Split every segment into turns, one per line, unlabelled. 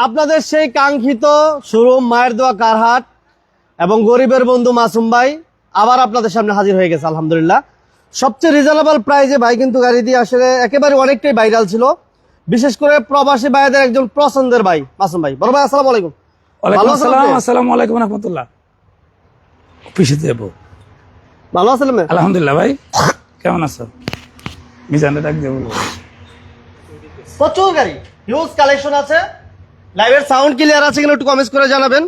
আপনাদের সেই কাঙ্ক্ষিত শোরুম মায়ের দোয়া কারহাট এবং গরিবের বন্ধু মাসুম ভাই আবার আপনাদের সামনে হাজির হয়ে গেছে আলহামদুলিল্লাহ। সবচেয়ে রিজনেবল প্রাইসে ভাই কিন্তু গাড়ি দিয়ে আসলে একেবারে অনেকটাই ভাইরাল ছিল, বিশেষ করে প্রবাসী ভাইদের একজন পছন্দের ভাই মাসুম ভাই। বড় ভাই আসসালামু আলাইকুম।
আসসালামু আলাইকুম রাহমাতুল্লাহ। অফিসে যাব।
ভালো আছেন?
আলহামদুলিল্লাহ ভাই, কেমন আছো? মিজানে ডাক দেব।
প্রচুর গাড়ি, হিউজ কালেকশন আছে। লাইভের সাউন্ড ক্লিয়ার আছে কিনা একটু কমেন্ট করে জানাবেন।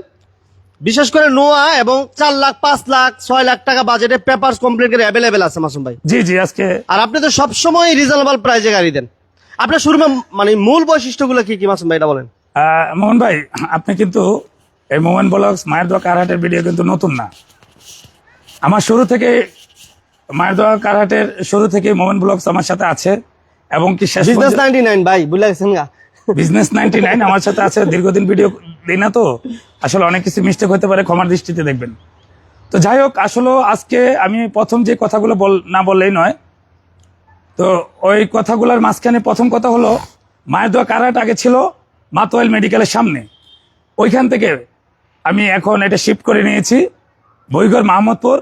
বিশেষ করে নোয়া এবং 4 লাখ 5 লাখ 6 লাখ টাকা বাজেটে পেপারস কমপ্লিট করে অ্যাভেলেবেল আছে মাসুম ভাই।
জি জি, আজকে
আর আপনি তো সবসময় রিজনেবল প্রাইসে গাড়ি দেন। আপনার শোরুমে মানে মূল বৈশিষ্ট্যগুলো কি কি মাসুম ভাই এটা বলেন।
মোহন ভাই, আপনি কিন্তু এই মোমেন ব্লগস মায়ের দোয়া কারহাটের ভিডিও কিন্তু নতুন না। আমার শুরু থেকে মায়ের দোয়া কারহাটের শুরু থেকে মোমেন ব্লগস আমার সাথে আছে এবং কি শেষ
বিজনেস 99 ভাই ভুলে গেছেন গা।
বিজনেস 99 আমার সাথে আছে। দীর্ঘদিন ভিডিও দিই না তো, আসলে অনেক কিছু মিস্টেক হতে পারে, ক্ষমার দৃষ্টিতে দেখবেন। তো যাই হোক, আসলে আজকে আমি প্রথম যে কথাগুলো না বললেই নয়, তো ওই কথাগুলোর মাঝখানে প্রথম কথা হলো মায়ের দোয়া কারহাট আগে ছিল মাতোয়াইল মেডিকেলের সামনে। ওইখান থেকে আমি এখন এটা শিফট করে নিয়েছি বইঘর মাহমুদপুর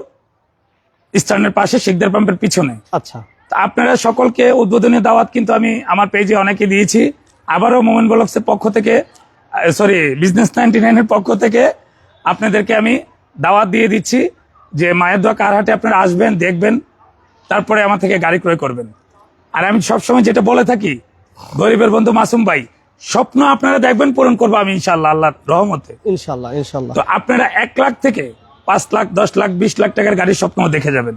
স্ট্যান্ডের পাশে শিকদার পাম্পের পিছনে।
আচ্ছা,
আপনারা সকলকে উদ্বোধনী দাওয়াত কিন্তু আমি আমার পেজে অনেকে দিয়েছি। আবারও মোমেন ব্লগসের পক্ষ থেকে, সরি বিজনেস 99 এর পক্ষ থেকে আপনাদেরকে আমি দাওয়াত দিয়ে দিচ্ছি যে মায়ের দোয়া কারহাটে আপনারা আসবেন, দেখবেন, তারপরে আমার থেকে গাড়ি ক্রয় করবেন। আর আমি সবসময় যেটা বলে থাকি, গরিবের বন্ধু মাসুম ভাই, স্বপ্ন আপনারা দেখবেন, পূরণ করবো আমি ইনশাল্লাহ, আল্লাহর রহমতে
ইনশাল্লাহ ইনশাল্লাহ।
তো আপনারা 1 লাখ থেকে 5 লাখ 10 লাখ 20 লাখ টাকার গাড়ির স্বপ্ন দেখে যাবেন।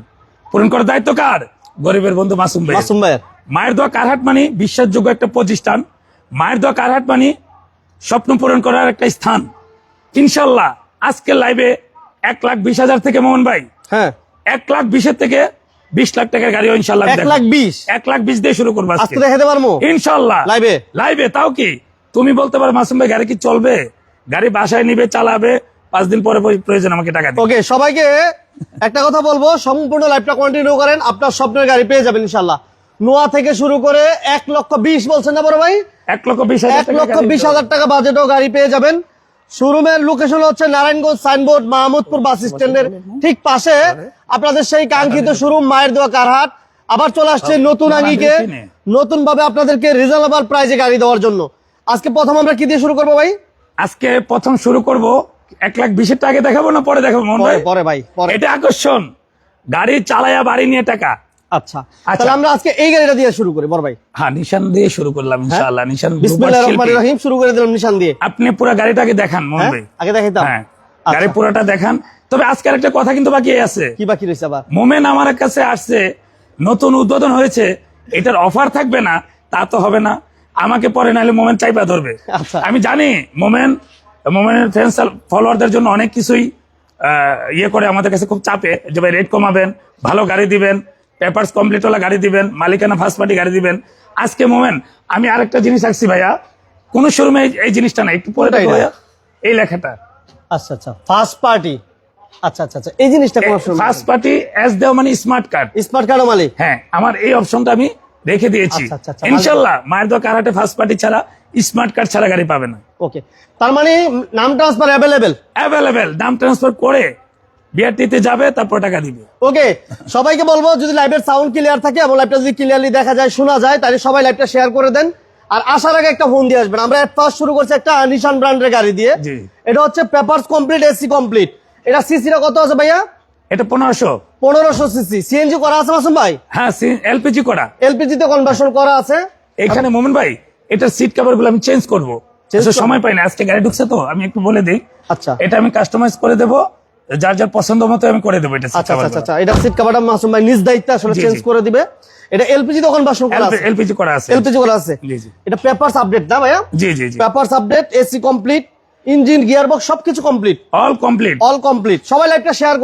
পূরণ করার দায়িত্ব কার? গরিবের বন্ধু মাসুম ভাই।
মাসুম ভাই,
মায়ের দোয়া কারহাট মানে বিশ্বাসযোগ্য একটা প্রতিষ্ঠান। মায়ের দোয়া কারহাট মানে স্বপ্ন পূরণ করার একটা স্থান। ইনশাল্লাহ আজকে লাইভে 1,20,000 থেকে মোহন ভাই,
হ্যাঁ
1,20,000 থেকে 20 লাখ টাকার গাড়িও ইনশাল্লাহ 1,20,000 দিয়ে শুরু করবো
আজকে দেখাতে পারবো
ইনশাল্লাহ লাইভে। তাও কি তুমি বলতে পারো মাসুম ভাই গাড়ি কি চলবে? গাড়ি বাসায় নিবে, চালাবে, 5 দিন পরে প্রয়োজন আমাকে টাকা দিবে।
ওকে, সবাইকে একটা কথা বলবো, সম্পূর্ণ লাইভটা কন্টিনিউ করেন, আপনার স্বপ্নের গাড়ি পেয়ে যাবেন ইনশাল্লাহ। নোয়া থেকে শুরু করে 1,20,000 বলছেন না বড় ভাই? 1,20,000 টাকা বাজেটও গাড়ি পেয়ে যাবেন। শোরুমের লোকেশন হচ্ছে নারায়ণগঞ্জ সাইনবোর্ড মাহমুদপুর বাস স্ট্যান্ডের ঠিক পাশে আপনাদের সেই কাঙ্ক্ষিত শোরুম মায়ের দোয়া কারহাট। আবার চলে আসছে নতুন আঙ্গিকে, নতুন ভাবে আপনাদেরকে রিজনেবল প্রাইসে গাড়ি দেওয়ার জন্য। আজকে প্রথম আমরা কি দিয়ে শুরু করবো ভাই?
আজকে প্রথম শুরু করবো 1,20,000 টাকা দেখাবো না পরে দেখাবো?
পরে ভাই,
এটা আকর্ষণ, গাড়ি চালায়া বাড়ি নিয়ে টাকা।
আচ্ছা, তাহলে আমরা আজকে এই গাড়িটা দিয়ে শুরু করি বড় ভাই।
হ্যাঁ, নিশান দিয়ে শুরু করলাম ইনশাআল্লাহ। নিশান
বিসমিল্লাহির রহমানির রহিম শুরু করে দিলাম নিশান দিয়ে।
আপনি পুরো গাড়িটাকে দেখান মোহন ভাই।
আগে দেখাইতাম?
হ্যাঁ, গাড়ি পুরোটা দেখান। তবে আজকে একটা কথা কিন্তু বাকি আছে।
কি বাকি রয়েছে আবার?
মোমেন আমার কাছে আসছে, নতুন উদ্বোধন হয়েছে, এটার অফার থাকবে না তা তো হবে না। আমাকে পরে নাহলে মোমেন চাইপা ধরবে। আমি জানি মোমেনের ফ্যান্স ফলোয়ারদের জন্য অনেক কিছুই ইয়ে করে, আমাদের কাছে খুব চাপে যে ভাই রেট কমাবেন, ভালো গাড়ি দিবেন, পেপারস কমপ্লিট ওলা গাড়ি দিবেন, মালিকানা ফার্স্ট পার্টি গাড়ি দিবেন। আজকে মোমেন আমি আরেকটা জিনিস রাখছি ভাইয়া, কোন শোরুমে এই জিনিসটা নাই, একটু পরে ভাইয়া এই লেখাটা।
আচ্ছা আচ্ছা, ফার্স্ট পার্টি। আচ্ছা আচ্ছা আচ্ছা, এই জিনিসটা কোন শোরুম?
ফার্স্ট পার্টি এস দেও মানে স্মার্ট কার্ড।
স্মার্ট কার্ড মালিক?
হ্যাঁ, আমার এই অপশনটা আমি রেখে দিয়েছি। ইনশাআল্লাহ মায়ের দোয়া কারহাটে ফার্স্ট পার্টি ছাড়া, স্মার্ট কার্ড ছাড়া গাড়ি পাবে না।
ওকে, তার মানে নাম ট্রান্সফার অ্যাভেলেবেল,
নাম ট্রান্সফার করে বিআরটিতে যাবে, তারপর টাকা দিবে।
ওকে, সবাইকে বলবো যদি লাইভের সাউন্ড ক্লিয়ার থাকে এবং লাইভটা যদি ক্লিয়ারলি দেখা যায়, শোনা যায়, তাহলে সবাই লাইভটা শেয়ার করে দেন। আর আসার আগে একটা ফোন দিয়ে আসবেন। আমরা ফার্স্ট শুরু করছি একটা নিশান ব্র্যান্ডের গাড়ি দিয়ে। এটা হচ্ছে পেপারস কমপ্লিট, এসি কমপ্লিট। এটা সিসিটা কত আছে ভাইয়া?
এটা 1500
সিসি। সিএনজি করা আছে মাসুম ভাই?
হ্যাঁ, এলপিজি করা,
এলপিজি তে কনভার্সন করা আছে।
এখানে মোমেন ভাই এটার সিট কভার গুলো আমি চেঞ্জ করবো, সময় পাই না, আজকে গাড়ি ঢুকছে তো আমি একটু বলে দিই।
আচ্ছা,
এটা আমি কাস্টমাইজ করে দেবো, যার যার পছন্দ মতো আমি করে দেবো। এটা
আচ্ছা আচ্ছা আচ্ছা, এটা সিট কভারটা মাসুম ভাই নিজ দায়িত্বে আসলে চেঞ্জ করে দিবে। এটা এলপিজি তে কনভার্সন করা আছে?
এলপিজি করা আছে।
জি জি। এটা পেপারস আপডেট না ভাইয়া?
জি জি জি,
papers update, AC complete, engine gearbox সবকিছু কমপ্লিট, অল কমপ্লিট। সবাই লাইভটা শেয়ার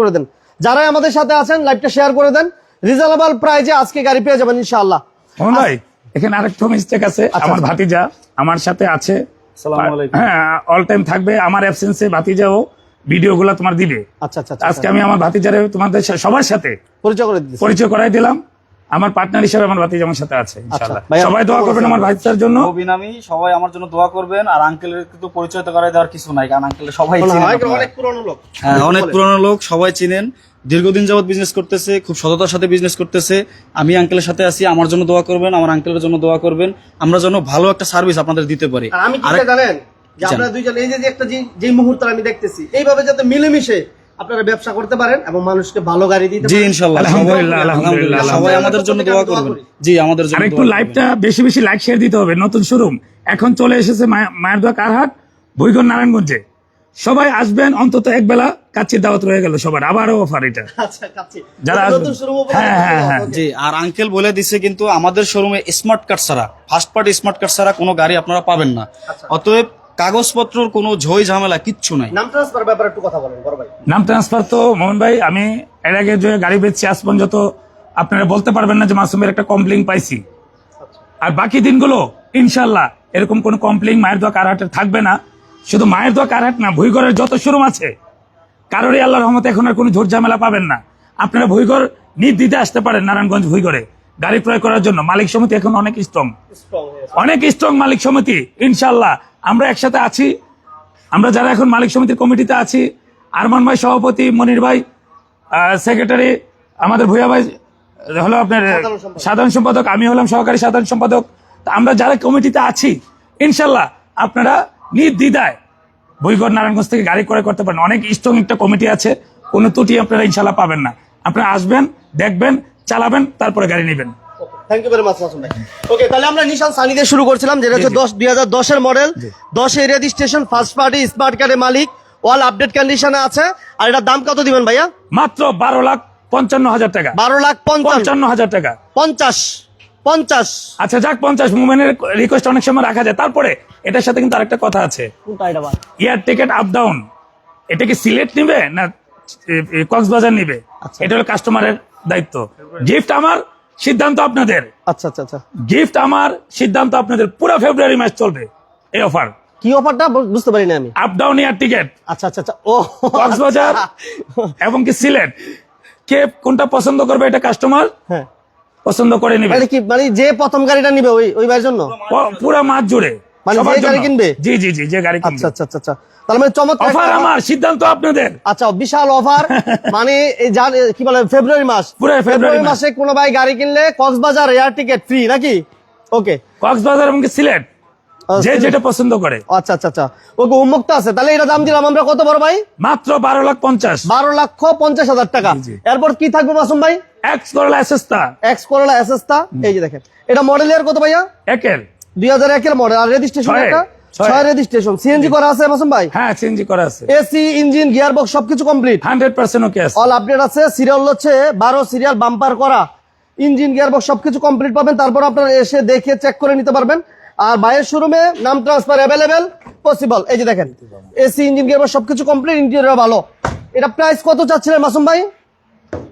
করে দেন, যারা আমাদের সাথে আছেন লাইভটা শেয়ার করে দেন। রিজনেবল প্রাইসে আজকে গাড়ি পেয়ে যাবেন ইনশাআল্লাহ।
ভাই এখানে আরেকটা মিস্টেক আছে, আমার ভাতিজা আমার সাথে আছে, হ্যাঁ অল টাইম থাকবে, আমার অ্যাবসেন্সে ভাতিজাও ভিডিওগুলো তোমার দিবে।
আচ্ছা আচ্ছা,
আজকে আমি আমার ভাতিজারে তোমাদের সবার সাথে পরিচয় করাই দিলাম। আমার পার্টনার হিসেবে আমার ভাতিজা আমার সাথে আছে ইনশাআল্লাহ।
ভাইয়া,
সবাই দোয়া করবেন আমার ভাইটার জন্য।
বিনামি সবাই আমার জন্য দোয়া করবেন। আর আঙ্কেলের কিন্তু পরিচয় তো করাই দেওয়ার কিছু নাই, কারণ আঙ্কেল সবাই চিনেন আপনারা।
অনেক পুরনো লোক।
হ্যাঁ, অনেক পুরনো লোক, সবাই চিনেন, দীর্ঘদিন যাবত বিজনেস করতেছে, খুব সততার সাথে বিজনেস করতেছে। আমি আঙ্কেলের সাথে আছি, আমার জন্য দোয়া করবেন, আমার আঙ্কেলের জন্য দোয়া করবেন, আমরা যেন ভালো একটা সার্ভিস আপনাদের দিতে পারি।
আর আমি কি জানেন যে আপনারা দুইজন এই যে একটা যে মুহূর্ত আমি দেখতেছি, এইভাবে যাতে মিলেমিশে আপনারা ব্যবসা করতে পারেন এবং মানুষকে ভালো গাড়ি দিতে
জি
পারেন।
ইনশাআল্লাহ,
আলহামদুলিল্লাহ, আলহামদুলিল্লাহ।
সবাই আমাদের জন্য দোয়া করবেন। জি, আমাদের জন্য
আর একটু
দোয়া করবেন।
লাইভটা বেশি বেশি লাইক শেয়ার দিতে হবে। নতুন শোরুম এখন চলে এসেছে মায়ের দোয়া কারহাট, ভুইগড়, নারায়ণগঞ্জে। সবাই আসবেন, অন্তত এক বেলা কাচ্চির দাওয়াত রয়ে গেল সবার। আবারও অফার এটা
আচ্ছা, কাচ্চি।
যারা
নতুন
আসবেন।
শুরু হবে।
হ্যাঁ, হ্যাঁ, হ্যাঁ।
জি, আর আঙ্কেল বলে দিছে কিন্তু আমাদের শোরুমে স্মার্ট কার্ড ছাড়া, ফার্স্ট পার্টি স্মার্ট কার্ড ছাড়া কোনো গাড়ি আপনারা পাবেন না। অতএব কাগজপত্রর কোনো ঝই ঝামেলা কিচ্ছু নাই।
নাম ট্রান্সফার ব্যাপারে একটু কথা বলেন বড় ভাই।
নাম ট্রান্সফার তো মোহন ভাই, আমি এর আগে যে গাড়ি বেচছি আজ পর্যন্ত আপনারা বলতে পারবেন না যে মাসুমের একটা কমপ্লেইন পাইছি। আর বাকি দিনগুলো ইনশাল্লাহ এরকম কোনো কমপ্লেইন মায়ের দোয়া কারহাটের থাকবে না। শুধু মায়ের দোয়া কারহাট না, ভুইগড়ের যত শোরুম আছে কারোরই আল্লাহর রহমতে এখন আর কোনো ঝোট ঝামেলা পাবেন না। আপনারা ভুইগড় নির্দ্বিধে আসতে পারেন নারায়ণগঞ্জ ভুইগড়ে গাড়ি ক্রয় করার জন্য। মালিক সমিতি এখন অনেক স্ট্রং, অনেক স্ট্রং মালিক সমিতি। ইনশাল্লাহ আমরা একসাথে আছি। আমরা যারা এখন মালিক সমিতির কমিটিতে আছি, আরমান ভাই সভাপতি, মনির ভাই সেক্রেটারি, আমাদের ভূয়া ভাই হলো আপনার সাধারণ সম্পাদক, আমি হলাম সহকারী সাধারণ সম্পাদক। তা আমরা যারা কমিটিতে আছি ইনশাল্লাহ আপনারা নির্দ্বিধায় ভুইগড় নারায়ণগঞ্জ থেকে গাড়ি ক্রয় করতে পারেন। অনেক স্ট্রং একটা কমিটি আছে, কোনো ত্রুটি আপনারা ইনশাল্লাহ পাবেন না। আপনারা আসবেন, দেখবেন, চালাবেন, তারপরে গাড়ি নেবেন।
Thank you very much Masum ভাই। ওকে, তাহলে আমরা নিশান সানি দিয়ে শুরু করছিলাম, যেটা হচ্ছে 2010 এর মডেল, 10 এর রেজিস্ট্রেশন, ফার্স্ট পার্টি, স্মার্ট কার্ডের মালিক, অল আপডেট কন্ডিশনে আছে। আর এটার দাম কত দিবেন ভাইয়া?
মাত্র 12,55,000 টাকা।
12,55,000
টাকা।
50
আচ্ছা যাক, 50 মুভমেন্টের রিকোয়েস্ট অনেক সময় রাখা যায়। তারপরে এটার সাথে কিন্তু আরেকটা কথা আছে,
কোনটা এটা ভাই?
Air ticket up down. এটা কি সিলেট নিবে না কক্সবাজার নিবে, এটা হলো কাস্টমারের দায়িত্ব। গিফট আমার, সিদ্ধান্ত আপনাদের।
আচ্ছা আচ্ছা আচ্ছা,
গিফট আমার, সিদ্ধান্ত আপনাদের। পুরো ফেব্রুয়ারি মাস চলবে এই অফার।
কি অফারটা বুঝতে পারি না আমি।
আপ ডাউন এয়ার টিকেট
আচ্ছা আচ্ছা আচ্ছা, ও
কক্সবাজার এবং কি সিলেট, কে কোনটা পছন্দ করবে এটা কাস্টমার
হ্যাঁ
পছন্দ করে নিবে।
মানে কি, মানে যে প্রথম গাড়িটা নিবে ওই ভাইয়ের জন্য,
পুরো মাস জুড়ে
মানে
সবার
যে গাড়ি
জন্য।
কিনবে?
জি জি জি, যে গাড়ি
আচ্ছা
কিনবে।
আচ্ছা আচ্ছা আচ্ছা, তাহলে মানে চমৎকার
অফার
একটা-
আমার, সিদ্ধান্ত আপনাদের।
আচ্ছা, বিশাল অফার। মানে এই কি বলে, ফেব্রুয়ারি মাস,
পুরো ফেব্রুয়ারি মাস।
মাসে কোনো ভাই গাড়ি কিনলে কক্সবাজার এয়ার টিকেট ফ্রি নাকি? ওকে,
কক্সবাজার এবং কি সিলেট, যে যেটা পছন্দ করে।
আচ্ছা আচ্ছা আচ্ছা, ওকে, উন্মুক্ত আছে। তাহলে এটা দাম দিলাম আমরা কত বড় ভাই?
মাত্র 12,50,000।
12,50,000 টাকা।
জি, জি।
এরপর কি থাকবে মাসুম ভাই?
এক্স করলা এসেস্তা
এক্স করোলা এসএসটা, এই যে দেখেন, এটা মডেল ইয়ার কত ভাইয়া?
একের
2001 এর মডেল। আর রেজিস্ট্রেশন
ছয়।
এটা
6
6 রেজিস্ট্রেশন, সিএনজি করা আছে মাসুম ভাই?
হ্যাঁ, সিএনজি করা আছে।
এসি, ইঞ্জিন, গিয়ার বক্স সবকিছু কমপ্লিট,
100% ওকে আছে।
অল আপডেট আছে। সিরিয়াল হচ্ছে 12 সিরিয়াল, বাম্পার করা, ইঞ্জিন, গিয়ার বক্স সবকিছু কমপ্লিট পাবেন। তারপর আপনারা এসে দেখে চেক করে নিতে পারবেন। আর বাইরের শোরুমে নাম ট্রান্সফার অ্যাভেলেবেল, পসিবল। এই যে দেখেন, এসি, ইঞ্জিন, গিয়ার বক্স সবকিছু কমপ্লিট, ইন্টেরিয়র ভালো। এটা প্রাইস কত চাচ্ছিলেন মাসুম ভাই?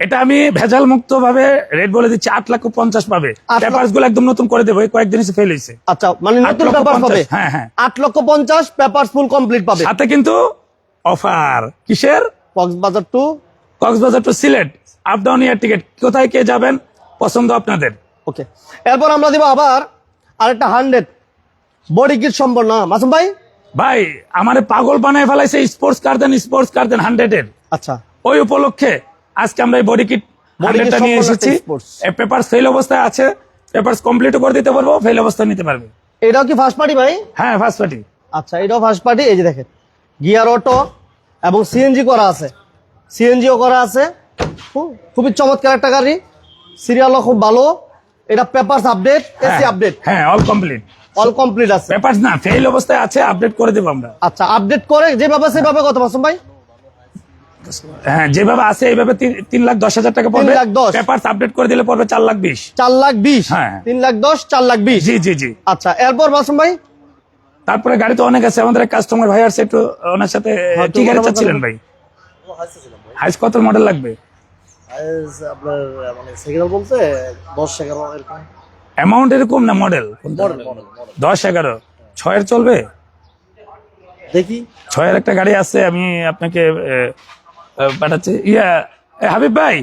এটা আমি ভেজাল মুক্ত ভাবে রেট বলে দিচ্ছি, 8,50,000 পাবে।
8 লাখ।
পেপারস গুলো একদম নতুন করে দেবো, এই কয়েকদিন এসে ফেল হয়েছে।
আচ্ছা, মানে নতুন
8,50,000
পেপার পাবে।
হ্যাঁ, হ্যাঁ।
8,50,000 পেপার ফুল কমপ্লিট পাবে।
সাথে কিন্তু অফার কিসের?
Cox's Bazar to
Cox's Bazar to Sylhet up down air ticket. কোথায় কে যাবেন পছন্দ আপনাদের।
ওকে, এরপর আমরা দিব আবার আরেকটা 100 বডি কিট সম্পন্ন মাসুম ভাই।
ভাই আমারে পাগল বানায় ফেলাইছে স্পোর্টস কার দেন 100 এর।
আচ্ছা,
ওই উপলক্ষে আজকে আমরা এই বডি কিট 100টা নিয়ে
সম্পন্ন
এসেছি।
একটা sports।
পেপার ফেল অবস্থায় আছে, পেপারস কমপ্লিট করে দিতে পারবো, ফেল অবস্থায় নিতে পারবে।
এটাও কি ফার্স্ট পার্টি ভাই?
হ্যাঁ, ফার্স্ট পার্টি।
আচ্ছা, এটাও ফার্স্ট পার্টি। এই যে দেখেন, গিয়ার অটো এবং সিএনজি করা আছে, সিএনজিও করা আছে। খুবই চমৎকার একটা গাড়ি, সিরিয়ালও খুব ভালো। এটা পেপারস আপডেট, এসি আপডেট,
হ্যাঁ, অল কমপ্লিট।
অল কমপ্লিট আছে।
পেপারস না, ফেল অবস্থায় আছে, আপডেট করে দেবো আমরা।
আচ্ছা, আপডেট করে যেভাবে সেভাবে কত মাসুম ভাই?
হ্যাঁ, যেভাবে আছে এইভাবে 3,10,000 টাকা পড়বে।
3,10,000
পেপারস আপডেট করে দিলে পড়বে 4,20,000।
4,20,000,
হ্যাঁ।
3,10,000, 4,20,000।
জি জি জি।
আচ্ছা, এরপর মাসুম ভাই
তারপরে গাড়ি তো অনেক আছে, আমাদের কাস্টমার ভাই আছে, একটু ওনার সাথে কি গাড়ি চাচ্ছিলেন ভাই? হাইস কত মডেল লাগবে?
আপনার মানে সেকেন্ড বলতে 10-11 এরকম
অ্যামাউন্ট এরকম না, মডেল 10-11 6 চলবে?
দেখি।
6 একটা গাড়ি আছে, আমি আপনাকে পাঠাচ্ছি। হাবিব ভাই,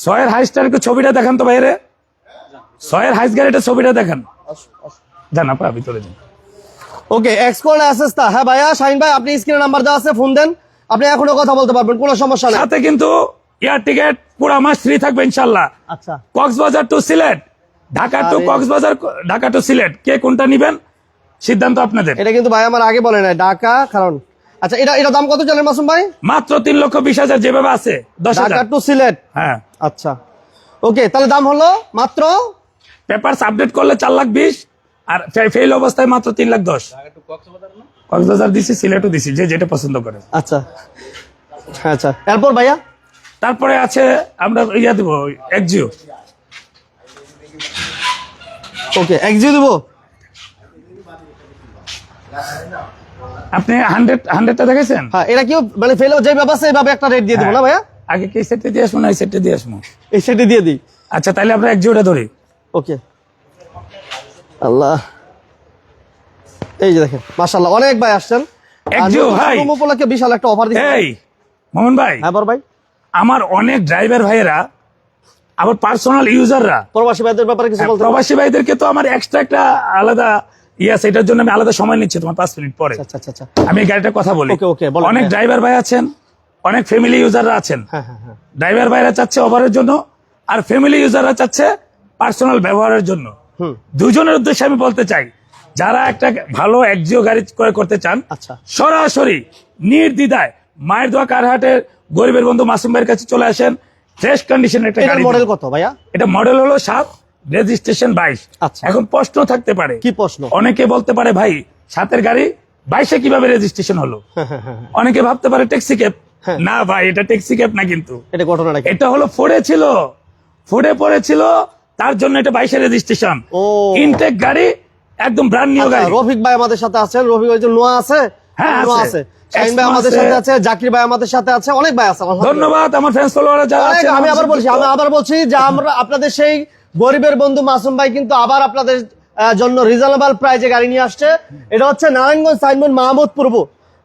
6 হাইস্টার ছবিটা দেখান তো বাইরে। ছয়ের হাইস গাড়িটা ছবিটা দেখেন, জান আপা ভিতরে যান।
ওকে, এক্সকোর্ড অ্যাসেস্তা। হ্যাঁ ভাইয়া, শাহিন ভাই আপনি স্ক্রিনে নাম্বার দেওয়া আছে, ফোন দেন, আপনি এখনো কথা বলতে পারবেন, কোনো সমস্যা নেই।
সাথে কিন্তু এয়ার টিকেট পুরো মাস ফ্রি থাকবে ইনশাল্লাহ।
আচ্ছা,
Cox's Bazar to Sylhet, Dhaka to Cox's Bazar, Dhaka to Sylhet, কে কোনটা নিবেন সিদ্ধান্ত আপনাদের।
এটা কিন্তু ভাই আমার আগে বলে নাই ঢাকা, কারণ আচ্ছা এটা দাম কত জানেন মাসুম ভাই?
মাত্র 3,20,000 যেভাবে আছে,
ঢাকা
10,000।
টু সিলেট,
হ্যাঁ,
আচ্ছা ওকে, তাহলে দাম হলো মাত্র,
পেপারস আপডেট করলে 4,20,000, আর ফেল অবস্থায় মাত্র 3,10,000। কক্সবাজার দিছি, সিলেটও দিছি, যে যেটা পছন্দ করে।
আচ্ছা আচ্ছা, এরপর ভাইয়া
তারপরে আছে আমরা ইয়া দিব এক্সিও।
ওকে, এক্সিও দিব।
আপনি 100টা দেখেছেন?
হ্যাঁ, এটা কি মানে ফেল যেভাবে আছে এইভাবে একটা রেট দিয়ে দিব না ভাইয়া?
আগে কি সেটে দিয়ে আসবো না এই সেটে দিয়ে আসবো?
এই সেটে দিয়ে দিই।
আচ্ছা, তাহলে আমরা এক্সিওটা ধরি।
ওকে, আল্লাহ, এই যে দেখেন মাশাআল্লাহ অনেক ভাই আসছেন।
এক্সিও ভাই
উপলক্ষে বিশাল একটা অফার দিচ্ছি।
এই মোহন ভাই,
হ্যাঁ বড় ভাই,
আমার অনেক ড্রাইভার ভাইয়েরা, আবার পার্সোনাল ইউজাররা,
প্রবাসী ভাইদের ব্যাপারে কিছু বলতে
প্রবাসী ভাইদেরকে তো আমার এক্সট্রা একটা আলাদা আছে, এটার জন্য আমি আলাদা সময় নিচ্ছি, তোমার 5 মিনিট পরে
আচ্ছা আচ্ছা আচ্ছা,
আমি এই গাড়িটার কথা বলি।
ওকে ওকে, বলেন।
অনেক ড্রাইভার ভাই আছেন, অনেক ফ্যামিলি ইউজাররা আছেন।
হ্যাঁ হ্যাঁ হ্যাঁ,
ড্রাইভার ভাইরা চাচ্ছে ওভারের জন্য, আর ফ্যামিলি ইউজাররা চাচ্ছে পার্সোনাল ব্যবহারের জন্য। দুজনের উদ্দেশ্যে আমি বলতে চাই, যারা একটা ভালো এক্সিও গাড়ি ক্রয় করতে চান,
আচ্ছা,
সরাসরি নির্দ্বিধায় মায়ের দোয়া কারহাটের গরিবের বন্ধু মাসুম ভাইয়ের কাছে চলে আসেন। ফ্রেশ কন্ডিশনের একটা
এটার
গাড়ি।
মডেল কত ভাইয়া?
এটা মডেল হলো 7, রেজিস্ট্রেশন 22।
আচ্ছা।
এখন প্রশ্ন থাকতে পারে,
কি প্রশ্ন?
অনেকে বলতে পারে ভাই 7-এর গাড়ি 22-এ কিভাবে রেজিস্ট্রেশন হলো? অনেকে ভাবতে পারে ট্যাক্সি ক্যাব।
হ্যাঁ।
না ভাই, এটা ট্যাক্সি ক্যাব না, কিন্তু
এটা ঘটনাটা কি?
এটা হলো ফোর্ডে ছিল, ফোর্ডে পড়েছিল, তার জন্য এটা 22-এর রেজিস্ট্রেশন।
ও,
ইনটেক গাড়ি, একদম ব্র্যান্ড নিউ
আচ্ছা,
গাড়ি।
রফিক ভাই আমাদের সাথে আছেন, রফিক ভাই যে নোয়া আছে,
হ্যাঁ,
নোয়া
আছে।
আছে, শাহিন ভাই আমাদের
আছে।
সাথে আছে, জাকির ভাই আমাদের সাথে আছে, অনেক ভাই আছে আলহামদুলিল্লাহ।
ধন্যবাদ আমার ফ্রেন্ডস ফলোয়াররা যারা
অনেক,
আছেন।
আমি আবার বলছি যে আমরা আপনাদের সেই গরিবের বন্ধু মাসুম ভাই কিন্তু আবার আপনাদের জন্য রিজনেবল প্রাইজে গাড়ি নিয়ে আসছে। এটা হচ্ছে নারায়ণগঞ্জ সাইনবোর্ড মাহমুদপুর,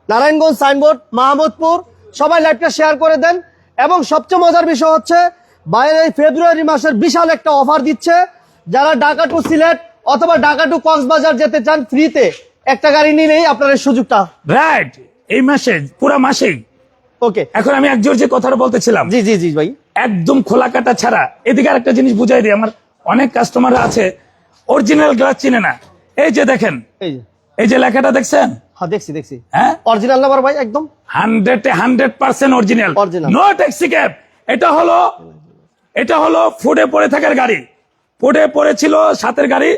নারায়ণগঞ্জ সাইনবোর্ড মাহমুদপুর। সবাই লাইভটা শেয়ার করে দেন। এবং সবচেয়ে মজার বিষয় হচ্ছে বাইরে এই ফেব্রুয়ারি মাসের বিশাল একটা অফার দিচ্ছে, যারা ঢাকা টু সিলেট অথবা ঢাকা টু কক্সবাজার যেতে চান, ফ্রিতে একটা গাড়ি নিলেই আপনার এই সুযোগটা।
রাইট, এই মাসে পুরো মাসেই।
ওকে,
এখন আমি একজোর যে কথাটা বলতেছিলাম,
জি জি জি ভাই,
একদম খোলা কাটা ছাড়া। এদিকে আরেকটা জিনিস বুঝাই দিই, আমার অনেক কাস্টমাররা আছে অরিজিনাল গ্লাস চিনে না। এই যে দেখেন,
এই যে,
এই যে লেখাটা দেখছেন?
হ্যাঁ দেখছি দেখছি,
হ্যাঁ,
অরিজিনাল নাম্বার ভাই, একদম
100% original,
Original।
No taxi cab. এটা হলো ফুডে পড়ে থাকার গাড়ি, ফুডে পড়েছিল 7-এর গাড়ি,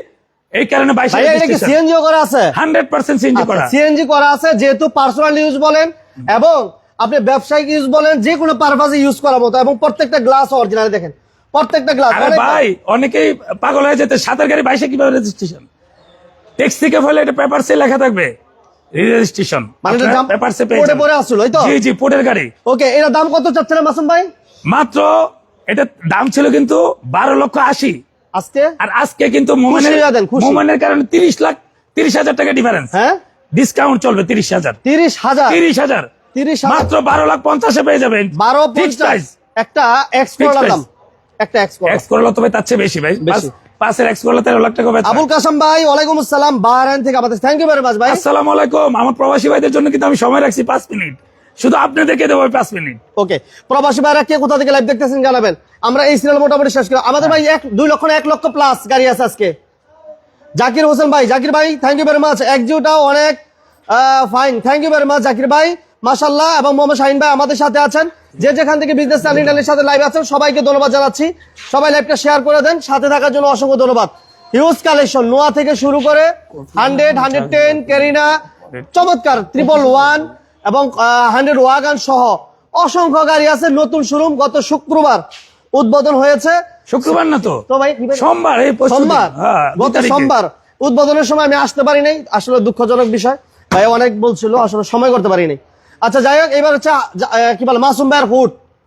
এই কারণে 22
ভাই এটা কি সিএনজি করা আছে?
100% সিএনজি করা।
সিএনজি করা আছে, যেহেতু পার্সোনাল ইউজ বলেন এবং আপনি ব্যবসায়িক ইউজ বলেন, যে কোনো পারপাজে ইউজ করার মতো, এবং প্রত্যেকটা গ্লাস অরিজিনাল, দেখেন প্রত্যেকটা গ্লাস।
আরে ভাই, অনেকেই পাগল হয়ে যেতে 7-এর গাড়ি 22-এ কিভাবে রেজিস্ট্রেশন? ট্যাক্সি ক্যাব হলে এটা পেপারসে লেখা থাকবে রেজিস্ট্রেশন,
মানে এটা দাম
পেপারসে পেয়ে
পড়ে
যাবেন।
পড়ে আসছিল, এই তো?
জি জি, পোর্টের গাড়ি।
ওকে, এটা দাম কত চাচ্ছিলেন মাসুম ভাই?
মাত্র এটা দাম ছিল কিন্তু 12,80,000,
আজকে
আর আজকে কিন্তু
খুশি হয়ে দেন, খুশি।
মোমেনের কারণে 30,30,000 টাকা ডিফারেন্স।
হ্যাঁ,
ডিসকাউন্ট চলবে 30,000,
30,000,
30,000
30,000,
মাত্র 12,50,000 পেয়ে যাবেন।
12,50 একটা এক্স করলার দাম, একটা এক্স করলা।
এক্স করলে তবে তার চেয়ে বেশি ভাই,
বেশি।
5-এর এক্স করলে 13 লাখ টাকা বেচা।
আবুল কাসম ভাই, ওয়ালাইকুম আসসালাম, বাহরাইন থেকে আমাদের, থ্যাংক ইউ ভেরি মাচ ভাই।
আসসালামু আলাইকুম। আমার প্রবাসী ভাইদের জন্য কিন্তু আমি সময় রাখছি 5 মিনিট, শুধু আপনাদেরকে দেবো 5 মিনিট।
ওকে, প্রবাসী ভাইরা কে কোথা থেকে লাইভ দেখতেছেন জানাবেন। আমরা এই সিরিয়াল মোটামুটি শেষ করি। আমাদের ভাই 2 লক্ষ না 1 লক্ষ প্লাস গাড়ি আছে আজকে। জাকির হোসেন ভাই, জাকির ভাই থ্যাংক ইউ ভেরি মাচ, এক্সিওটাও অনেক fine, thank you very much Zakir ভাই, মাশাআল্লাহ। এবং মোহাম্মদ শাহিন ভাই আমাদের সাথে আছেন, যে যেখান থেকে বিজনেস চ্যানেলের সাথে লাইভ আছেন সবাইকে ধন্যবাদ জানাচ্ছি। সবাই লাইভটা শেয়ার করে দেন, সাথে থাকার জন্য অসংখ্য ধন্যবাদ। হিউজ কালেকশন, নোয়া থেকে শুরু করে 100, 110, ক্যারিনা, চমৎকার 111 এবং 100 ওয়াগন সহ অসংখ্য গাড়ি আছে। নতুন শোরুম গত শুক্রবার উদ্বোধন হয়েছে।
শুক্রবার না তো
তো ভাই
সোমবার, এই পরশু দিন।
সোমবার,
হ্যাঁ, 2
গত
তারিখে।
সোমবার উদ্বোধনের সময় আমি আসতে পারি নাই, আসলে দুঃখজনক বিষয়। ভাই অনেক বলছিল, আসলে সময় করতে পারি নাই। আচ্ছা যাই হোক, এবার হচ্ছে কি বলে মাসুম ভাইয়ের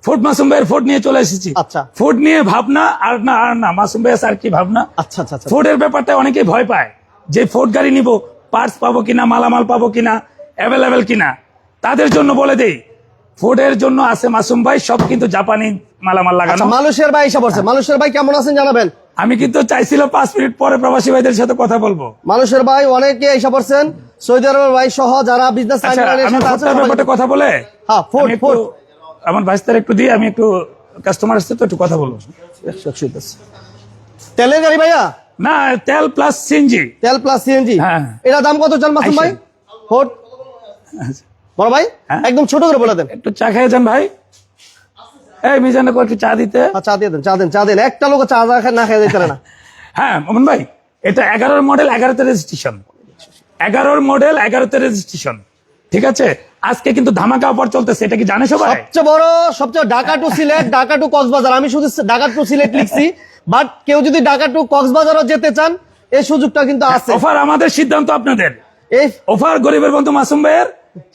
ফুড, মাসুম ভাইয়ের ফুড নিয়ে চলে এসেছি।
আচ্ছা।
ফুড নিয়ে ভাবনা আর না মাসুম ভাই আর কি ভাবনা।
আচ্ছা আচ্ছা আচ্ছা,
ফুডের ব্যাপারটা অনেকেই ভয় পায়, যে ফুড গাড়ি নিব, পার্টস পাবো কিনা, মালামাল পাবো কিনা, অ্যাভেলেবেল কিনা। তাদের জন্য বলে দেই, ফুডের জন্য আছে মাসুম ভাই, সব কিন্তু জাপানি মালামাল লাগানো।
আচ্ছা মালয়েশিয়ার ভাই এসে পড়ছে। মালয়েশিয়ার ভাই কেমন আছেন জানাবেন।
আমি কিন্তু চাইছিলাম 5 মিনিট পরে প্রবাসী ভাইদের সাথে কথা বলবো।
মানুষের ভাই অনেকে এসে পড়ছেন, সৌদি আরবের ভাই সহ যারা বিজনেস
আচ্ছা, আমি ফোনটার ব্যাপারে কথা বলে
হ্যাঁ
আমি একটু আমার ভাইস্তার একটু দিয়ে আমি একটু কাস্টমার আসছে তো একটু কথা বলবো।
তেলের গাড়ি ভাইয়া,
না তেল প্লাস সিএনজি।
তেল প্লাস সিএনজি,
হ্যাঁ।
এটা দাম কত চান মাসুম ভাই? ফোর্ড বড় ভাই
হ্যাঁ।
একদম ছোট করে বলে দেন।
একটু চা খেয়ে যান ভাই। এই মিজানে একটু চা দিতে।
চা দিয়ে দেন, চা দেন। একটা লোক চা না খেয়ে যেতে পারে না।
হ্যাঁ মোহন ভাই, এটা 11 মডেল 11তে রেজিস্ট্রেশন, 11 মডেল 11তে রেজিস্ট্রেশন। ঠিক আছে, আজকে কিন্তু ধামাকা অফার চলতেছে, এটা কি জানে সবাই?
সবচেয়ে বড়, সবচেয়ে ঢাকা টু সিলেট, ঢাকা টু কক্সবাজার, আমি শুধু ঢাকা টু সিলেট লিখছি, বাট কেউ যদি ঢাকা টু কক্সবাজারও যেতে চান এই সুযোগটা কিন্তু আছে।
অফার আমাদের, সিদ্ধান্ত আপনাদের।
এই
অফার গরিবের বন্ধু মাসুম ভাইয়ের,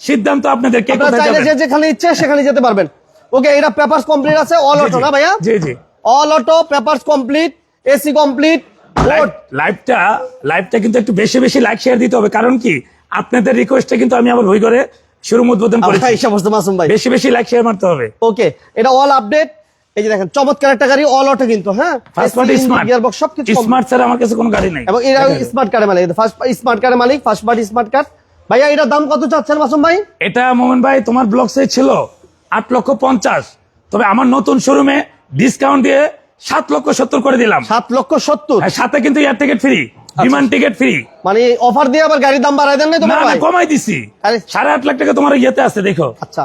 সিদ্ধান্ত আপনাদের। কে
আপনারা
কোথায়
চাইলে
যাবেন?
যেখানে ইচ্ছে সেখানে যেতে পারবেন। ওকে, এটা পেপারস কমপ্লিট আছে, অল অটো না ভাইয়া?
জি জি,
all auto, papers complete, AC complete.
লাইভটা কিন্তু একটু বেশি বেশি লাইক শেয়ার দিতে হবে, কারণ কি আপনাদের রিকোয়েস্টে কিন্তু আমি আবার ভুল করে শুরু উদ্বোধন করেছি।
এই সমস্ত মাসুম ভাই
বেশি বেশি লাইক শেয়ার মারতে হবে।
ওকে, এটা অল আপডেট। এই যে দেখেন চমৎকার একটা গাড়ি, অল অটো কিন্তু, হ্যাঁ
ফার্স্ট পার্টি স্মার্ট,
গিয়ারবক্স সবকিছু
স্মার্ট ছাড়া আমার কাছে কোনো গাড়ি নাই।
এবং এরা স্মার্ট কার্ডের মালিক, ফার্স্ট স্মার্ট কার্ডের মালিক, ফার্স্ট পার্টি স্মার্ট কার্ড। ভাইয়া এটার দাম কত চাচ্ছেন মাসুম ভাই?
এটা মোহন ভাই তোমার ব্লগসে ছিল 8,50,000, তবে আমার নতুন শোরুমে ডিসকাউন্ট দিয়ে 7,70,000 করে দিলাম।
7,70,000,
হ্যাঁ, সাথে কিন্তু এয়ার টিকেট ফ্রি, বিমান টিকেট ফ্রি।
মানে অফার দিয়ে আবার গাড়ির দাম বাড়াই দেন নাই
না
তোমার
না,
ভাই?
কমাই দিছি।
আরে
8.5 লাখ টাকা তোমার ইয়েতে আছে, দেখো।
আচ্ছা,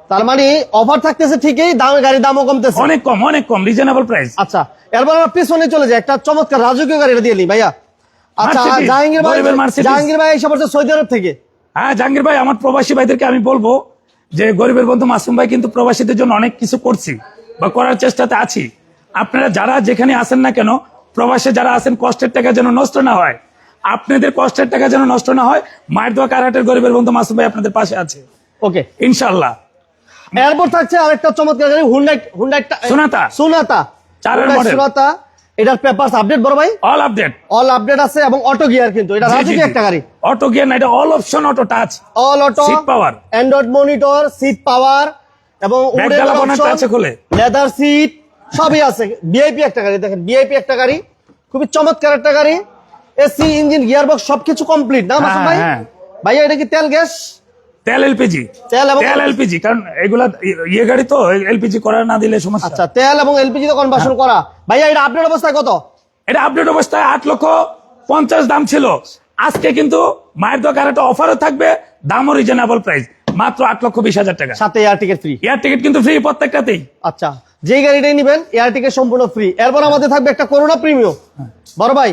তার মানে অফার থাকতেছে ঠিকই, দাম গাড়ির দামও কমতেছে।
অনেক কম, অনেক কম, রিজনেবল প্রাইস।
আচ্ছা, এরপর আমরা পিছনে চলে যাই, একটা চমৎকার রাজকীয় গাড়িটা দিয়ে নিই ভাইয়া। আচ্ছা,
Mercedes,
জাহাঙ্গীর ভাই,
গরিবের Mercedes।
জাহাঙ্গীর ভাই এসে পড়ছে সৌদি আরব থেকে।
হ্যাঁ জাহাঙ্গীর ভাই, আমার প্রবাসী ভাইদেরকে আমি বলবো যে গরিবের বন্ধু মাসুম ভাই কিন্তু প্রবাসীদের জন্য অনেক কিছু করছি বা করার চেষ্টাতে আছি। আপনারা যারা যেখানে আসেন না কেন, প্রবাসে যারা আছেন, কষ্টের টাকা যেন নষ্ট না হয়, আপনাদের কষ্টের টাকা যেন নষ্ট না হয়। মায়ের দোয়া কারহাটের গরিবের বন্ধু মাসুম ভাই আপনাদের পাশে আছে
ওকে,
ইনশাল্লাহ।
এরপর থাকছে আরেকটা চমৎকার গাড়ি, হুন্ডাই সোনাতা
চারের মডেল।
সোনাতা, এটার পেপারস আপডেট বড় ভাই?
অল আপডেট,
অল আপডেট আছে এবং অটো গিয়ার, কিন্তু এটা রাজকীয় একটা গাড়ি।
অটো গিয়ার না, এটা all option auto touch,
all auto,
seat power,
android monitor, seat power এবং
ব্যাকডালা বোনাট আছে খুলে,
লেদার সিট সবই আছে। ভিআইপি একটা গাড়ি, দেখেন ভিআইপি একটা গাড়ি, খুবই চমৎকার একটা গাড়ি। এসি, ইঞ্জিন, গিয়ারবক্স সবকিছু কমপ্লিট না মাসুম ভাই?
হ্যাঁ।
ভাইয়া এটা কি তেল গ্যাস?
তেল এলপিজি,
তেল এবং
তেল এলপিজি, কারণ এগুলা ইয়ে গাড়ি তো, এলপিজি করা না দিলে সমস্যা।
আচ্ছা, তেল এবং এলপিজি তে কনভার্সন করা। ভাইয়া এটা আপডেট অবস্থায় কত?
এটা আপডেট অবস্থায় 8,50,000 দাম ছিল। আজকে কিন্তু মায়ের দোকান একটা অফারও থাকবে, দামও রিজনেবল প্রাইস, মাত্র 8,20,000 টাকা।
সাথে air ticket free.
Air ticket কিন্তু ফ্রি প্রত্যেকটাতেই।
আচ্ছা, যে গাড়িটাই নিবেন এয়ার টিকেট সম্পূর্ণ ফ্রি। এরপর আমাদের থাকবে একটা করোনা প্রিমিয়াম। বড় ভাই,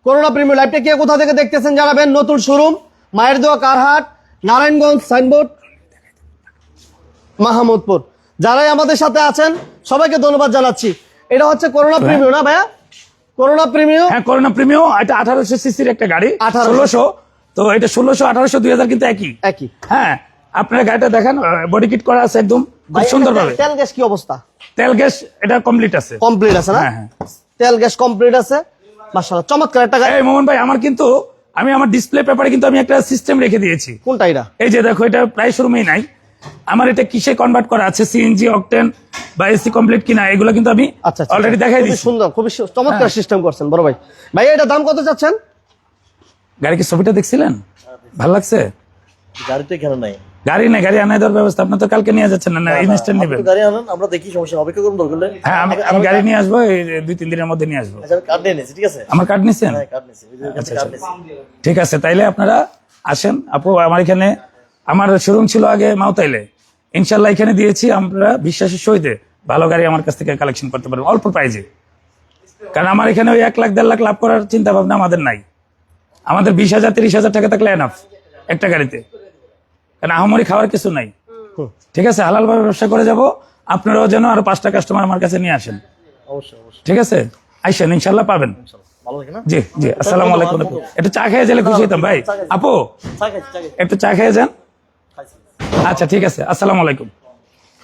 করোনা প্রিমিয়াম লাইভটা কে কোথা থেকে দেখতেছেন জানাবেন। নতুন শোরুম, মায়ের দোয়া কারহাট, নারায়ণগঞ্জ সাইনবোর্ড, মাহমুদপুর। যারাই আমাদের সাথে আছেন সবাইকে ধন্যবাদ জানাচ্ছি। এটা হচ্ছে করোনা প্রিমিয়াম না ভাইয়া? করোনা প্রিমিয়াম,
হ্যাঁ করোনা প্রিমিয়াম, এটা 1800 সিসির একটা গাড়ি, 1600। তো এটা 1600, 1800, 2000 কিন্তু একই। হ্যাঁ, আপনার গাড়িটা দেখেন, বডি কিট করা আছে একদম খুব সুন্দর ভাবে।
তেল গ্যাস কি অবস্থা?
তেল গ্যাস এটা কমপ্লিট আছে,
কমপ্লিট আছে না?
হ্যাঁ।
তেল গ্যাস কমপ্লিট আছে, মাশাআল্লাহ চমৎকার একটা গাড়ি।
এই মোহন ভাই, আমার কিন্তু আমি আমার ডিসপ্লে পেপারে কিন্তু আমি একটা সিস্টেম রেখে দিয়েছি।
কোনটা এটা?
এই যে দেখো, এটা প্রায় শোরুমেই নাই। আমার এটা কিসে কনভার্ট করা আছে, সিএনজি, অকটেন বা এসি কমপ্লিট কিনা, এগুলো কিন্তু আমি অলরেডি দেখাই দিয়েছি।
সুন্দর, খুবই চমৎকার সিস্টেম করছেন বড় ভাই। ভাই এটা দাম কত চাচ্ছেন?
গাড়ি কি ছবিটা দেখছিলেন? ভালো লাগছে?
গাড়িতে কেন নাই?
গাড়ি নাই, গাড়ি আনাই দেওয়ার ব্যবস্থা। আপনি তো কালকে নিয়ে যাচ্ছেন না, ইনস্ট্যান্ট নেবেন।
গাড়ি আনেন, আমরা দেখি, সমস্যা অপেক্ষা করুন দরকার হলে।
হ্যাঁ, আমি গাড়ি নিয়ে আসবো, এই 2-3 দিনের মধ্যে নিয়ে আসবো।
আচ্ছা, কার্ড নিয়ে নিয়েছি, ঠিক আছে?
আমার কার্ড নিছেন?
হ্যাঁ, কার্ড নিয়েছি, ওই যে ওখান থেকে কার্ড নিয়েছি।
ঠিক আছে, তাইলে আপনারা আসেন। আপু, আমার এখানে আমার শোরুম ছিল আগে মাউতাইলে, ইনশাল্লাহ এখানে দিয়েছি। আমরা বিশ্বাসের সহিত ভালো গাড়ি আমার কাছ থেকে কালেকশন করতে পারবো অল্প প্রাইজে, কারণ আমার এখানে ওই 1 লাখ 1.5 লাখ লাভ করার চিন্তা ভাবনা আমাদের নাই। আমাদের 20,000 30,000 টাকা থাকলে এনাফ একটা গাড়িতে, কারণ আহামরি খাওয়ার কিছু নাই। ঠিক আছে, হালাল ভাবে ব্যবসা করে যাব। আপনারাও যেন আরো 5টা কাস্টমার আমার কাছে নিয়ে আসেন।
অবশ্যই, অবশ্যই।
ঠিক আছে, আইসেন, ইনশাল্লাহ পাবেন।
ভালো লাগে না?
জি জি, আসসালামু আলাইকুম। একটু চা খেয়ে গেলে খুশি হইতাম ভাই। আপু,
চা খাইছি, চা খাইছি,
একটু চা খেয়ে যান।
খাইছি।
আচ্ছা ঠিক আছে, আসসালামু আলাইকুম।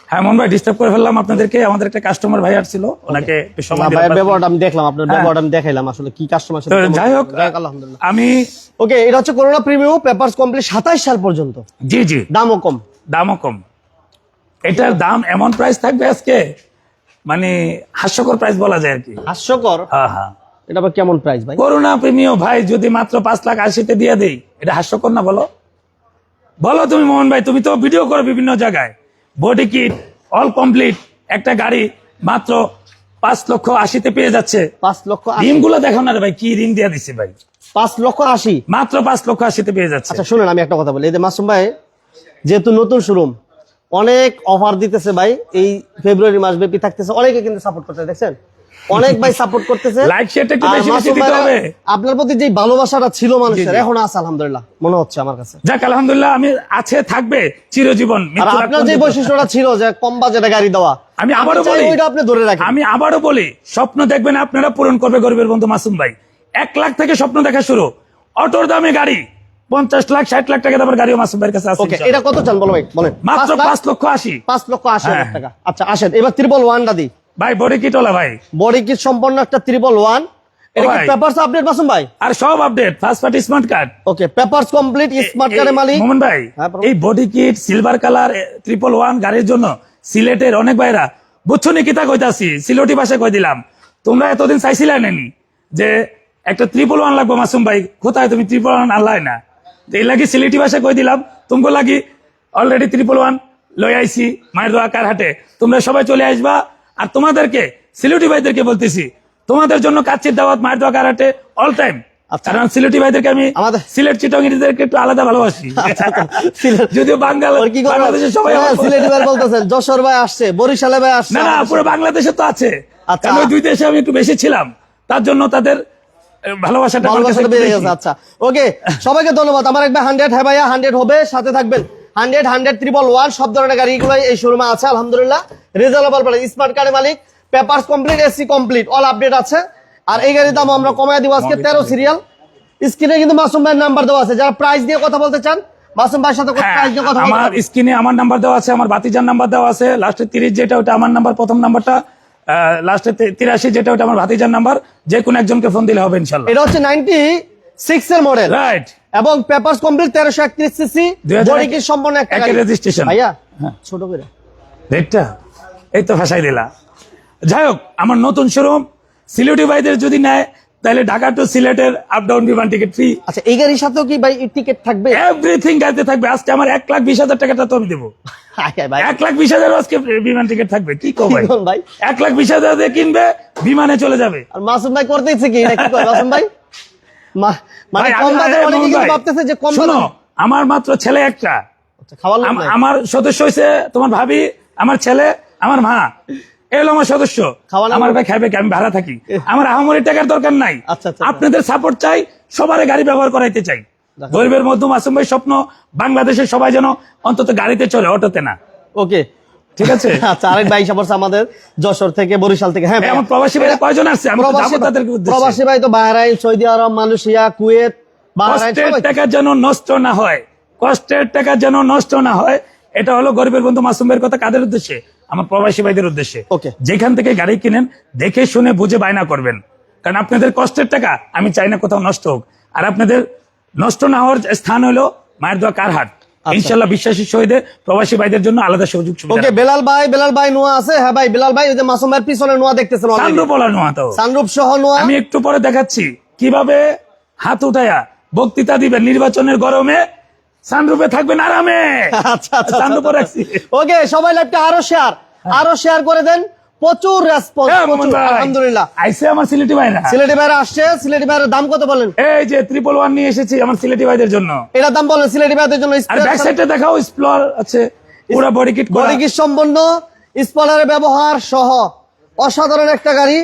হ্যাঁ মোহন ভাই, ডিস্টার্ব করে ফেললাম আপনাদেরকে। আমাদের একটা কাস্টমার ভাই আসছিল, ওনাকে একটু সময়
না
দিলাম।
ভাই, ব্যবহারটা আমি দেখলাম, আপনার ব্যবহারটা আমি দেখাইলাম, আসলে কি কাস্টমার
তো যাই হোক,
আলহামদুলিল্লাহ।
আমি
ওকে, এটা হচ্ছে করোনা প্রিমিয়াম, পেপারস কমপ্লিট 27 সাল পর্যন্ত।
জি জি,
দামও কম।
দামও কম। এটার দাম এমন প্রাইস থাকবে আজকে, মানে হাস্যকর প্রাইস বলা যায় আর কি।
হাস্যকর?
হ্যাঁ হ্যাঁ।
এটা আবার কেমন প্রাইস ভাই?
করোনা প্রেমীয় ভাই যদি মাত্র 5,80,000 দিয়ে দেই, এটা হাস্যকর না? বলো বলো তুমি মোহন ভাই, তুমি তো ভিডিও করো বিভিন্ন জায়গায়। বডি কিট অল কমপ্লিট একটা গাড়ি মাত্র 5,80,000 পেয়ে যাচ্ছে।
5,80,000
রিম গুলো দেখো না রে ভাই, কি রিম দিয়ে দিচ্ছে ভাই,
5,80,000
মাত্র 5,80,000 পেয়ে যাচ্ছে।
আচ্ছা শুনেন, আমি একটা কথা বলি, এই যে মাসুম ভাই যেহেতু নতুন শোরুম, অনেক অফার দিতেছে ভাই, এই ফেব্রুয়ারি মাস ব্যাপী থাকতেছে, অনেকে কিন্তু সাপোর্ট করতে দেখছেন, অনেক ভাই সাপোর্ট করতেছে।
লাইক শেয়ারটা একটু
আর
বেশি বেশি
মাসুম
দিতে
ভাইরা,
হবে।
আপনার প্রতি যে ভালোবাসাটা ছিল মানুষের,
জি।
এখন আছে আলহামদুলিল্লাহ মনে হচ্ছে আমার কাছে।
যাক আলহামদুলিল্লাহ, আমি আছে থাকবে চিরজীবন।
আর
মৃত্যুর আগ
আপনার যে
পর্যন্ত।
বৈশিষ্ট্যটা ছিল যে কম বাজেটে গাড়ি দেওয়া,
আমি আবারও
চাই
বলি,
ওইটা আপনি ধরে রাখেন।
আমি আবারও বলি, স্বপ্ন দেখবেন আপনারা, পূরণ করবে গরিবের বন্ধু মাসুম ভাই। 1 লাখ থেকে স্বপ্ন দেখা শুরু, অটোর দামে গাড়ি 50 লাখ 60 লাখ টাকা দামের গাড়িও মাসুম ভাইয়ের কাছে আছে।
ওকে, এটা কত চান বলো ভাই, বলেন।
মাত্র
5,80,000
5,80,000
টাকা। আচ্ছা আসেন এবার 111টা দিই
ভাই। বডি কিট ওলা ভাই,
বডি কিট সম্পন্ন একটা 111। এটা কি
ভাই।
পেপারস আপডেট মাসুম ভাই?
আর সব update, first party smart card.
Okay, papers complete, smart কার্ডের মালিক।
মোহন ভাই,
হ্যাঁ, বলো।
এই বডি কিট সিলভার কালার 111 গাড়ির জন্য সিলেটের অনেক ভাইরা বুঝছো নি কিতা কইতাছি, সিলেটি ভাষায় কই দিলাম। তোমরা এতদিন চাইছিলে নেনি যে একটা 111 লাগবে মাসুম ভাই, কোথায় তুমি 111 আনলাই না? তো এই লাগি সিলেটি ভাষায় কই দিলাম, তোমাকে লাগি অলরেডি 111 লই আইছি মায়ের দোয়া কারহাটে। তোমরা সবাই চলে আসবা। আর তোমাদেরকে সিলেটি ভাইদেরকে বলতেছি, তোমাদের জন্য কাচ্চির দাওয়াত মায়ের দোয়া কারহাটে অল টাইম।
আচ্ছা।
কারণ সিলেটি ভাইদেরকে আমি
আমাদের-
সিলেট চিটংগিরিদেরকে একটু আলাদা ভালোবাসি।
সিলেট-
যদিও বাঙাল
ওর কি করবো?
বাংলাদেশের সবাই
হ্যাঁ,
আমার-
সিলেটি ভাই বলতেছেন, যশোর ভাই আসছে, বরিশালে ভাই আসছে।
না না, পুরো বাংলাদেশে তো আছে।
আচ্ছা।
কারণ ওই দুই দেশে আমি একটু বেশি ছিলাম, তার জন্য তাদের ভালোবাসাটা আমার কাছে
ভালোবাসাটা
একটু
বেড়ে
বেশি।
গেছে। আচ্ছা ওকে, সবাইকে ধন্যবাদ। আমার একবার 100, হ্যাঁ ভাইয়া 100 হবে, সাথে থাকবেন। 100, 111 সব ধরনের গাড়িগুলো এই শোরুমে আছে আলহামদুলিল্লাহ। রিজনেবল প্রাইস, স্মার্ট কার্ডের মালিক, papers complete, AC complete, all update আছে। আর এই গাড়ির দাম আমরা কমায় দিব আজকে 13 সিরিয়াল। স্ক্রিনে কিন্তু মাসুম ভাইয়ের নাম্বার দেওয়া আছে, যারা প্রাইস দিয়ে কথা বলতে চান মাসুম ভাইয়ের সাথে
হ্যাঁ,
প্রাইস দিয়ে কথা বলতে
আমার
পারবেন।
স্ক্রিনে আমার নাম্বার দেওয়া আছে, আমার ভাতিজার নাম্বার দেওয়া আছে, লাস্টে 30 যেটা ওটা আমার নাম্বার, প্রথম নাম্বারটা লাস্টে 83 যেটা ওটা আমার ভাতিজার নাম্বার। যে কোনো একজনকে ফোন দিলে হবে ইনশাল্লাহ।
এটা হচ্ছে 96 এর মডেল
রাইট,
এবং papers complete, 1331 CC,
2001
body kit সম্পন্ন একটা
একের
গাড়ি।
registration।
ভাইয়া
হ্যাঁ।
ছোট করে
রেটটা এই তো ভাষাই দিলা। যাই হোক, আমার নতুন শোরুম, সিলেটি ভাইদের যদি নেয় তাহলে ঢাকা টু সিলেটের আপ ডাউন বিমান টিকিট ফ্রি,
আচ্ছা এই গাড়ির সাথেও কি ভাই টিকিট থাকবে?
এভরিথিং গাড়িতে থাকবে। আজকে আমার 1,20,000 টাকাটা তো আমি দেবো।
ভাই
1,20,000 আজকে বিমান টিকিট থাকবে। কি কো ভাই,
কি বল ভাই?
1,20,000 দিয়ে কিনবে, বিমানে চলে যাবে।
আর মাসুম ভাই করতেছে কি, নাকি কয় মাসুম ভাই? মানে
ভাই,
কম
আমি-
বাজে,
আমি-
অনেকে কিন্তু
ভাই,
ভাবতেছে যে কম
শোনো,
বাজে।
আমার মাত্র ছেলে একটা।
আচ্ছা, খাওয়ার লোক নাই।
আমার সদস্য হয়েছে তোমার ভাবি, আমার ছেলে, আমার মা, এলো আমার সদস্য।
খাওয়ানো
আমার ভাই খাইবে কি? আমি ভাড়া থাকি, আমার আহামরি টাকার দরকার নাই।
আচ্ছা, আচ্ছা।
আপনাদের সাপোর্ট চাই, সবার গাড়ি ব্যবহার করাইতে চাই।
দেখো।
গরিবের মধ্যে মাসুম ভাই স্বপ্ন, বাংলাদেশের সবাই যেন অন্তত গাড়িতে চলে, অটোতে না।
ওকে
ঠিক আছে।
আচ্ছা, আরেক ভাই সাপোর্টস আমাদের যশোর থেকে, বরিশাল থেকে। হ্যাঁ
এই
ভাই,
আমার প্রবাসী ভাইরা কয়জন আসছে? আমি তো যাবো তাদের উদ্দেশ্যে।
প্রবাসী ভাই তো বাহরাইন, সৌদি আরব, মালয়েশিয়া, কুয়েত, বাহরাইন
কষ্টের
সবাই।
টাকা যেন নষ্ট না হয়, কষ্টের টাকা যেন নষ্ট না হয়, এটা হলো গরিবের বন্ধু মাসুম ভাইয়ের কথা। কাদের উদ্দেশ্যে? আমার প্রবাসী ভাইদের উদ্দেশ্যে।
Okay.
যেখান থেকে গাড়ি কিনেন দেখে শুনে বুঝে বায়না করবেন, কারণ আপনাদের কষ্টের টাকা আমি চাই না কোথাও নষ্ট হোক। আর আপনাদের নষ্ট না হওয়ার স্থান হলো মায়ের দোয়া কারহাট। ইনশাল্লাহ বিশ্বাসী সহিদে প্রবাসী ভাইদের জন্য আলাদা সুযোগ সুবিধা।
ওকে, বেলাল ভাই নোয়া আছে। হ্যাঁ ভাই, বেলাল ভাই, ওই যে মাসুম ভাইয়ের পিছনে নোয়া দেখতেছেন already।
সানরূপ ওলা নোয়া তো।
সানরূপ সহ নোয়া।
আমি একটু পরে দেখাচ্ছি কিভাবে হাত উঠায়া বক্তৃতা দিবেন নির্বাচনের গরমে, সানরূপে থাকবেন আরামে।
আচ্ছা আচ্ছা,
সানরূপে রাখছি।
ওকে, সবাই লাইভটা আরো শেয়ার করে দেন। প্রচুর রেসপন্স,
হ্যাঁ, মোহাম্মদ ভাই।
আলহামদুলিল্লাহ।
আইসে আমার সিলেটি ভাইরা।
সিলেটি ভাইরা আসছে। সিলেটি ভাইয়ের দাম কত বলেন?
এই যে 111 নিয়ে এসেছি আমার সিলেটি ভাইদের জন্য।
এটার দাম বলেন সিলেটি ভাইদের জন্য।
আর ব্যাক সাইডে দেখাও, স্প্লর আছে, পুরো বডি কিট করা।
বডি কিট সম্পন্ন, স্পলারের ব্যবহার সহ অসাধারণ একটা গাড়ি,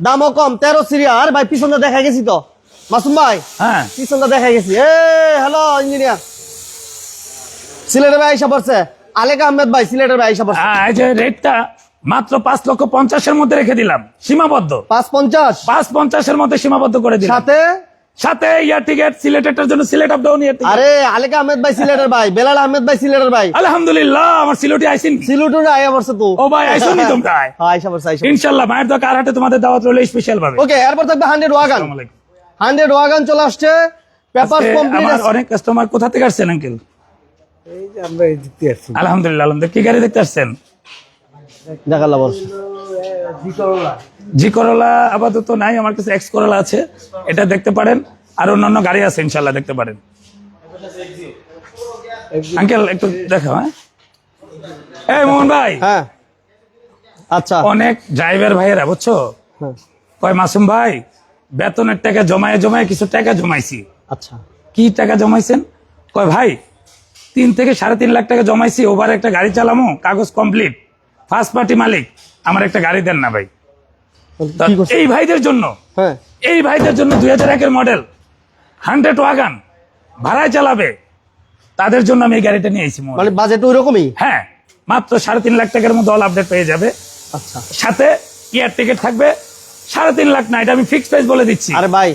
দামও কম, 13 সিরিয়াল। আর ভাই পিছনটা দেখা গেছি তো মাসুম ভাই,
হ্যাঁ,
পিছনটা দেখা গেছি। হ্যালো ইঞ্জিনিয়ার, সিলেটের ভাই আইসা পড়ছে। আলেক আহমেদ ভাই, সিলেটের ভাই আইসা পড়ছে।
এই যে রেটটা মাত্র 5,50,000 মধ্যে রেখে দিলাম, সীমাবদ্ধ।
550
5,50,000 মধ্যে সীমাবদ্ধ করে দিলাম।
সাথে
সাথে ইয়ার টিকেট, সিলেটের জন্য সিলেট আপ ডাউন ইয়ার টিকেট।
আরে আলেক আহমেদ ভাই সিলেটের ভাই, বেলাল আহমেদ ভাই সিলেটের ভাই,
আলহামদুলিল্লাহ, আমার সিলেটি আইসিন।
সিলুটুরে আইয়া পড়ছে তো।
ও ভাই, আইসনি তোমরা?
হ্যাঁ, আইসা পড়ছে, আইসা পড়ছে।
ইনশাআল্লাহ মায়ের দোয়া কারহাটে তোমাদের দাওয়াত রইল স্পেশাল ভাবে।
ওকে, এরপর থাকবে 100 ওয়াগান।
আসসালামু আলাইকুম।
100 ওয়াগান চলে আসছে, পেপার
আজকে
কমপ্লিট
আমার
আছে।
অনেক কাস্টমার কোথা থেকে আসছেন আঙ্কেল?
এই যে আমরা এই দিতে আসছি।
আলহামদুলিল্লাহ, আলহামদুলিল্লাহ। কি গাড়ি দেখতে আসছেন?
দেখাল্লা বলছে
জি করোলা আপাতত নাই, আমার কাছে এক্স করোলা আছে, এটা দেখতে পারেন। আর অন্যান্য গাড়ি আছে ইনশাল্লাহ, দেখতে পারেন। আঙ্কেল একটু দেখো। হ্যাঁ এই মোহন ভাই,
হ্যাঁ আচ্ছা
অনেক ড্রাইভার ভাইয়েরা বুঝছো
হ্যাঁ,
কয় মাসুম ভাই বেতনের টাকা জমায়ে জমায়ে কিছু টাকা জমাইছি।
আচ্ছা
কি টাকা জমাইছেন? কয় ভাই 3 থেকে 3.5 লাখ টাকা জমাইছি, ওভার একটা গাড়ি চালামো, কাগজ কমপ্লিট, ফার্স্ট পার্টি মালিক, আমার একটা গাড়ি দেন না ভাই। তা
কি করছে?
এই ভাইদের জন্য,
হ্যাঁ
এই ভাইদের জন্য 2001-এর মডেল 100 ওয়াগান ভাড়ায় চালাবে, তাদের জন্য আমি এই গাড়িটা নিয়ে এসেছি।
মানে বাজেট ওই রকমই।
হ্যাঁ, মাত্র 3.5 লাখ টাকার মধ্যে অল আপডেট পেয়ে যাবে,
আচ্ছা
সাথে ইয়ার টিকিট থাকবে। 3.5 লাখ না, এটা আমি ফিক্স প্রাইস বলে দিচ্ছি।
আরে ভাই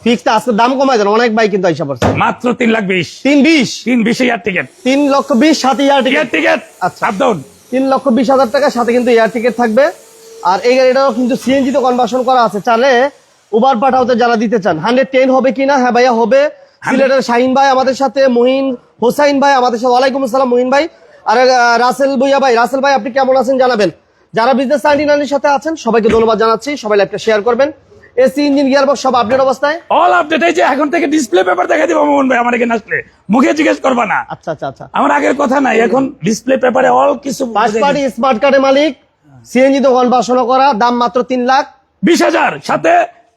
ফিক্সড আজকে দাম কমাই দেন, অনেক ভাই কিন্তু আইসা পড়ছে।
মাত্র 3,20,000,
320
320 ইয়ার টিকিট,
3,20,000 সাথে ইয়ার টিকিট।
ইয়ার টিকিট
আচ্ছা।
আপ ডাউন
3,20,000 টাকার সাথে কিন্তু এয়ার টিকিট থাকবে। আর এই গাড়িটাও কিন্তু সিএনজি তে কনভার্সন করা আছে, চালে উবার পাঠাওতে যারা দিতে চান। 110 হবে কিনা? হ্যাঁ ভাইয়া হবে। সিলেটের শাহিন ভাই আমাদের সাথে, মহিন হোসাইন ভাই আমাদের সাথে। ওয়ালাইকুম আসসালাম মহিন ভাই। আর রাসেল ভুইয়া ভাই, রাসেল ভাই আপনি কেমন আছেন জানাবেন। যারা বিজনেস 99 সাথে আছেন সবাইকে ধন্যবাদ জানাচ্ছি, সবাই লাইভটা শেয়ার করবেন। এসি ইঞ্জিন গিয়ারবক্স সব আপডেট অবস্থায়।
All update. এই যে এখন থেকে ডিসপ্লে পেপার দেখাই দিব মোহন ভাই, আমার এখানে আসলে মুখে জিজ্ঞেস করবা না,
আচ্ছা আচ্ছা আচ্ছা।
আমার আগের কথা নাই, এখন ডিসপ্লে পেপারে অল কিছু
ফার্স্ট পার্টি স্মার্ট কার্ডের মালিক, সিএনজি তে কনভার্সন করা, দাম মাত্র 3,20,000,
সাথে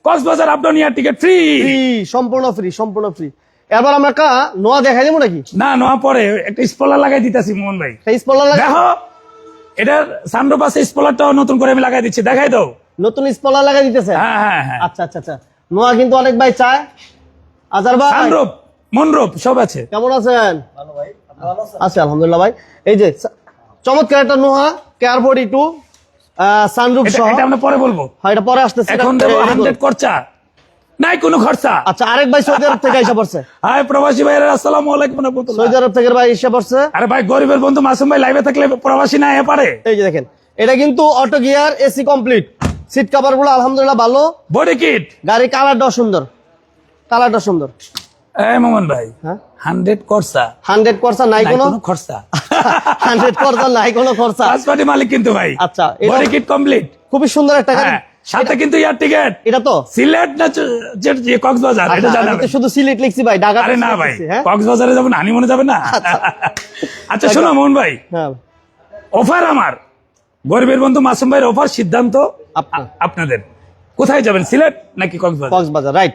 কক্সবাজার আপ ডাউন ইয়ার টিকিট ফ্রি।
ফ্রি, সম্পূর্ণ ফ্রি, সম্পূর্ণ ফ্রি। এবার আমরা একটা নোয়া দেখাই দেবো নাকি?
না নোয়া পরে একটা স্পলার লাগাই দিতেছি মোহন ভাই,
এই স্পলার লাগা,
দেখো এটার সানরুফ আছে, স্পলারটাও নতুন করে আমি লাগাই দিচ্ছি, দেখাই দাও।
নতুন স্পলার লাগাই দিতেছে।
হ্যাঁ হ্যাঁ হ্যাঁ,
আচ্ছা আচ্ছা আচ্ছা। নোয়া কিন্তু অনেক ভাই চায়। আজার ভাই
সানরুফ মনরূপ সব আছে।
কেমন আছেন?
ভালো ভাই, আপনি ভালো আছেন?
আচ্ছা আলহামদুলিল্লাহ ভাই। এই যে চমৎকার একটা নোয়া কেয়ারবডি 2 সানরুফ সহ।
এটা আমরা পরে বলবো,
হ্যাঁ এটা পরে আসতেছে।
এখন দেবো 100 খরচা নাই, কোনো খরচা।
আচ্ছা আরেক ভাই সৌদি আরব থেকে এসে পড়ছে।
হাই প্রবাসী ভাইরা, আসসালামু আলাইকুম ওয়া রাহমাতুল্লাহ।
সৌদি আরব থেকে ভাই এসে পড়ছে।
আরে ভাই গরিবের বন্ধু মাসুম ভাই লাইভে থাকলে প্রবাসী না এ পারে।
এই যে দেখেন, এটা কিন্তু auto gear, AC complete, seat cover গুলো আলহামদুলিল্লাহ ভালো,
বডি কিট।
গাড়ি কালারটাও সুন্দর, কালারটা সুন্দর।
এই মোহন ভাই
হ্যাঁ
100 খরচা
100% নাই
নাই
কোনো
কোনো খরচা।
100% নাই কোনো খরচা।
ফার্স্ট পার্টি মালিক কিন্তু ভাই।
আচ্ছা, এটা-
বডি কিট কমপ্লিট।
খুবই সুন্দর একটা গাড়ি।
হ্যাঁ, সাথে কিন্তু ইয়ার টিকেট।
এটা তো
সিলেট না যে কক্সবাজার, এটা
আচ্ছা, আমি
জানাবেন।
তো শুধু সিলেট লিখছি ভাই, ঢাকা
আরে না ভাই,
হ্যাঁ
কক্সবাজারে যাবেন, হানিমুনে যাবেন না। আচ্ছা শোনো মোহন ভাই,
হ্যাঁ
অফার আমার গরিবের বন্ধু মাসুম ভাইয়ের অফার, সিদ্ধান্ত
আপনার।
আপনাদের। কোথায় যাবেন, সিলেট নাকি কক্সবাজার?
কক্সবাজার, রাইট।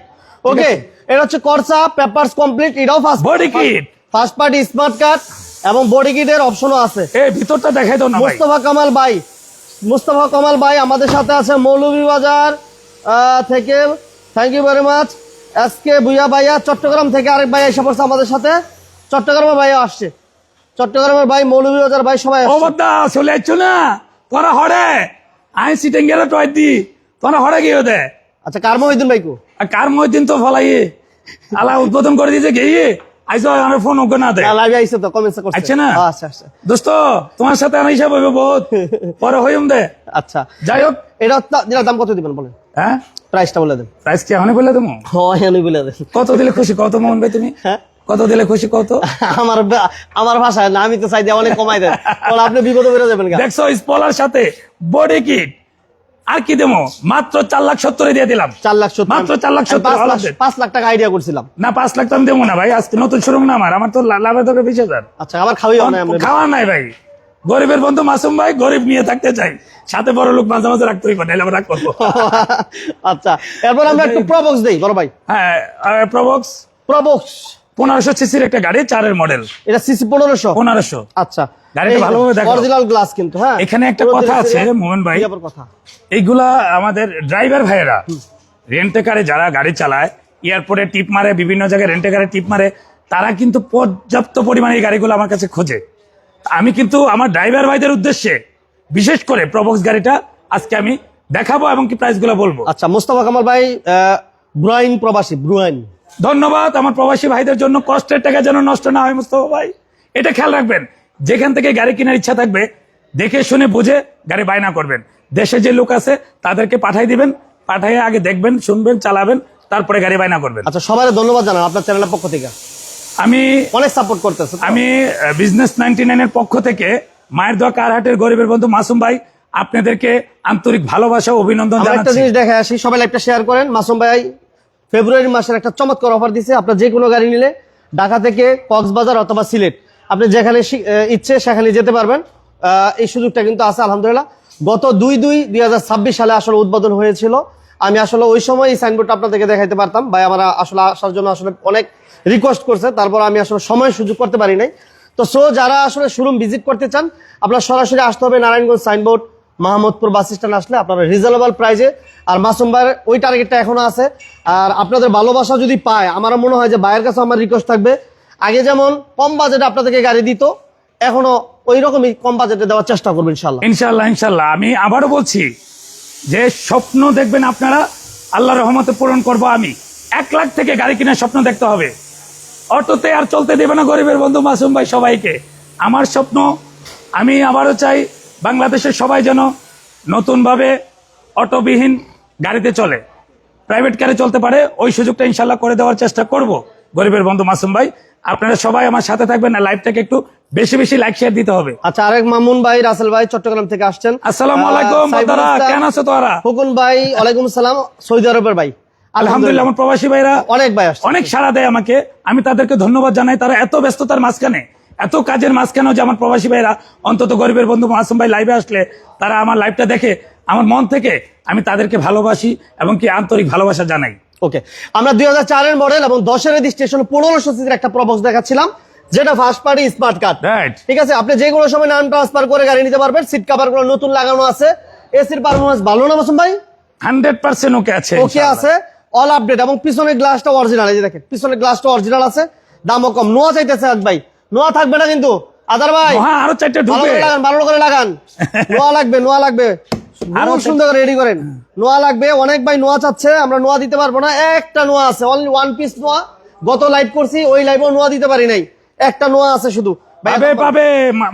ওকে, এটা হচ্ছে করসা, পেপারস কমপ্লিট, এটাও first
body kit,
first party smart card এবং বডি কিটের অপশনও আছে।
এই ভিতরটা দেখাই দাও না ভাই।
মুস্তফা কামাল ভাই, মুস্তফা কামাল ভাই আমাদের সাথে আছে মৌলভীবাজার থেকে। Thank you very much. SK Bhuiyan ভাইয়া চট্টগ্রাম থেকে আরেক ভাই এসে পড়ছে আমাদের সাথে। চট্টগ্রামের ভাইয়া আসছে, চট্টগ্রামের ভাই, মৌলভীবাজার ভাই, সবাই
ও
আসছে।
বদ্দা চলে আসছো না তোরা হরে, আই সিটিং গেলে টয় দি তোরা হরে গিয়ে দে।
আচ্ছা কার মহিদিন ভাই কো?
আর কার মধ্যে তো ফলাই আলা উদ্বোধন করে দিয়েছে গিয়ে আইসো, আমার ফোন ওকে না দে।
লাইভে আইছে তো, কমেন্টস করছে।
আচ্ছা না?
আচ্ছা আচ্ছা
দোস্ত তোমার সাথে আমি হিসাব হইবে বহুত পরে হইম দে।
আচ্ছা,
যাই হোক,
এটার দাম কত দিবেন বলেন,
হ্যাঁ
প্রাইসটা বলে দেন।
প্রাইস কি এখন বলে দেবো?
হয় আমি বলে দেন।
কত দিলে খুশি, কত মোহন ভাই তুমি?
হ্যাঁ
কত দিলে খুশি, কত?
আমার ভাষায় না, আমি তো চাই দিয়ে অনেক কমাই দেন, তাহলে আপনি বিপদে বেরো যাবেন।
দেখছো স্পলার সাথে বডি কিট, আর কি দেবো? মাত্র 4,70,000 দিয়ে দিলাম।
4,70,000
মাত্র 4,70,000
5 লাখ টাকা আইডিয়া করছিলাম।
না 5 লাখ তো আমি দেবো না ভাই, আজকে নতুন শোরুম না আমার তো লাভে ধরে 20,000।
আচ্ছা আবার খাওয়াই না আমরা।
খাওয়া নাই ভাই, গরিবের বন্ধু মাসুম ভাই, গরিব নিয়ে থাকতে চাই, সাথে বড় লোক মাঝে মাঝে রাখতে হইব, নাহলে আমরা রাগ করবো।
আচ্ছা এরপর আমরা একটু প্রবক্স দেই বড় ভাই।
হ্যাঁ প্রবক্স
প্রবক্স
1500 সিসির একটা গাড়ি, 4-এর মডেল,
এটা সিসি 1500।
1500।
আচ্ছা
গাড়িটা ভালোভাবে দেখো।
অরিজিনাল গ্লাস কিন্তু। হ্যাঁ
এখানে একটা কথা আছে মোহন ভাই,
আবার কথা,
এইগুলা আমাদের ড্রাইভার ভাইয়েরা রেন্টে কারে যারা গাড়ি চালায়, এয়ারপোর্টে টিপ মারে, বিভিন্ন জায়গায় রেন্টে কারে টিপ মারে, তারা কিন্তু পর্যাপ্ত পরিমাণে এই গাড়িগুলো আমার কাছে খোঁজে। আমি কিন্তু আমার ড্রাইভার ভাইদের উদ্দেশ্যে বিশেষ করে প্রবক্স গাড়িটা আজকে আমি দেখাবো এবং কি প্রাইস গুলো বলবো।
আচ্ছা মুস্তাফা কামাল ভাই, ব্রুয়াইন প্রবাসী, ব্রুয়াইন।
ধন্যবাদ আমার প্রবাসী ভাইদের জন্য, কষ্টের টাকা যেন নষ্ট না হয় মুস্তাফা ভাই, এটা খেয়াল রাখবেন। যেখান থেকে গাড়ি কেনার ইচ্ছা থাকবে দেখে শুনে বুঝে গাড়ি বায়না করবেন। দেশে যে লোক আছে তাদেরকে পাঠাই দিবেন, পাঠাইয়ে আগে দেখবেন, শুনবেন, চালাবেন, তারপরে গাড়ি বায়না করবেন।
আচ্ছা সবাই ধন্যবাদ জানান আপনার চ্যানেলের পক্ষ থেকে,
আমি
অনেক সাপোর্ট করতেছে।
আমি বিজনেস 99 এর পক্ষ থেকে মায়ের দোয়া কারহাটের গরিবের বন্ধু মাসুম ভাই আপনাদেরকে আন্তরিক ভালোবাসা ও অভিনন্দন
আমরা একটা
জানাচ্ছি।
জিনিস দেখে আসি, সবাই লাইভটা শেয়ার করেন। মাসুম ভাই ফেব্রুয়ারি মাসের একটা চমৎকার অফার দিছে। আপনার যে কোনো গাড়ি নিলে ঢাকা থেকে কক্সবাজার অথবা সিলেট আপনি যেখানে ইচ্ছে সেখানে যেতে পারবেন। এই সুযোগটা কিন্তু আছে আলহামদুলিল্লাহ। গত 2/2/2026 সালে আসলে উদ্বোধন হয়েছিল। আমি আসলে ওই সময় এই সাইনবোর্ডটা আপনাদেরকে দেখাইতে পারতাম, ভাই আমার আসলে আসার জন্য আসলে অনেক রিকোয়েস্ট করছে, তারপর আমি আসলে সময় সুযোগ করতে পারি নাই। তো যারা আসলে শোরুম ভিজিট করতে চান আপনার সরাসরি আসতে হবে Narayanganj signboard Mahmudpur bus stand আসলে আপনারা রিজনেবল প্রাইজে। আর মাসুম ভাইয়ের ওই টার্গেটটা এখনো আছে। আর আপনাদের ভালোবাসা যদি পায়, আমার মনে হয় যে ভাইয়ের কাছে আমার রিকোয়েস্ট থাকবে, আগে যেমন কম বাজেটে আপনাদেরকে গাড়ি দিত, এখনো ওই রকমই কম বাজেটে দেওয়ার চেষ্টা করবেন ইনশাল্লাহ।
ইনশাল্লাহ ইনশাল্লাহ। আমি আবারও বলছি যে স্বপ্ন দেখবেন আপনারা, আল্লাহর রহমতে পূরণ করব আমি। 1 লাখ থেকে গাড়ি কেনার স্বপ্ন দেখতে হবে। অটোতে আর চলতে দেবে না গরিবের বন্ধু মাসুম ভাই সবাইকে। আমার স্বপ্ন, আমি আবারও চাই বাংলাদেশের সবাই যেন নতুনভাবে অটোবিহীন গাড়িতে চলে, প্রাইভেট কারে চলতে পারে। ওই সুযোগটা ইনশাল্লাহ করে দেওয়ার চেষ্টা করব গরিবের বন্ধু মাসুম ভাই। আপনারা সবাই আমার সাথে থাকবেন, না লাইভটাকে একটু বেশি বেশি লাইক শেয়ার দিতে হবে।
আচ্ছা, আরেক মামুন ভাই, রাসেল ভাই চট্টগ্রাম থেকে আসছেন।
আসসালামু আলাইকুম
সাইফুল
দাদা,
ইসলাম,
কেমন আছো তোরা?
হুকুন ভাই, ওয়ালাইকুম সালাম। সৌদি আরবের ভাই,
আলহামদুলিল্লাহ। আমার প্রবাসী ভাইরা
অনেক ভাই আসছে,
অনেক সাড়া দেয় আমাকে, আমি তাদেরকে ধন্যবাদ জানাই। তারা এত ব্যস্ততার মাঝখানে, এত কাজের মাঝখানেও যে আমার প্রবাসী ভাইরা অন্তত গরিবের বন্ধু মাসুম ভাই লাইভে আসলে তারা আমার লাইভটা দেখে, আমার মন থেকে আমি তাদেরকে ভালোবাসি এবং কি আন্তরিক ভালোবাসা জানাই।
ওকে, আমরা 2004-এর মডেল এবং 10-এর রেজিস্ট্রেশন 1500 সিসির একটা প্রবক্স দেখাচ্ছিলাম, যেটা first party smart card.
Right,
ঠিক আছে, আপনি যে কোনো সময় নাম ট্রান্সফার করে গাড়ি নিতে পারবেন। সিট কভার গুলো নতুন লাগানো আছে। এসির পারফরমেন্স ভালো না মাসুম ভাই?
100% ওকে আছে,
ওকে আছে, অল আপডেট। এবং পিছনের গ্লাসটা অরিজিনাল, এই যে দেখেন পিছনের গ্লাসটা অরিজিনাল আছে, দামও কম। নোয়া চাইতেছে এক ভাই, নোয়া থাকবে না কিন্তু আদার ভাই,
হ্যাঁ আরো 4টা
ভালো
ঢুকবে।
করে লাগান, ভালো করে লাগান। নোয়া লাগবে, নোয়া লাগবে, আরো সুন্দর করে রেডি করেন। নোয়া লাগবে, অনেক ভাই নোয়া চাচ্ছে, আমরা নোয়া দিতে পারবো না। একটা নোয়া আছে, অনলি 1 পিস নোয়া। গত লাইভ করছি, ওই লাইভেও নোয়া দিতে পারি নাই, একটা নোয়া আছে শুধু।
পাবে পাবে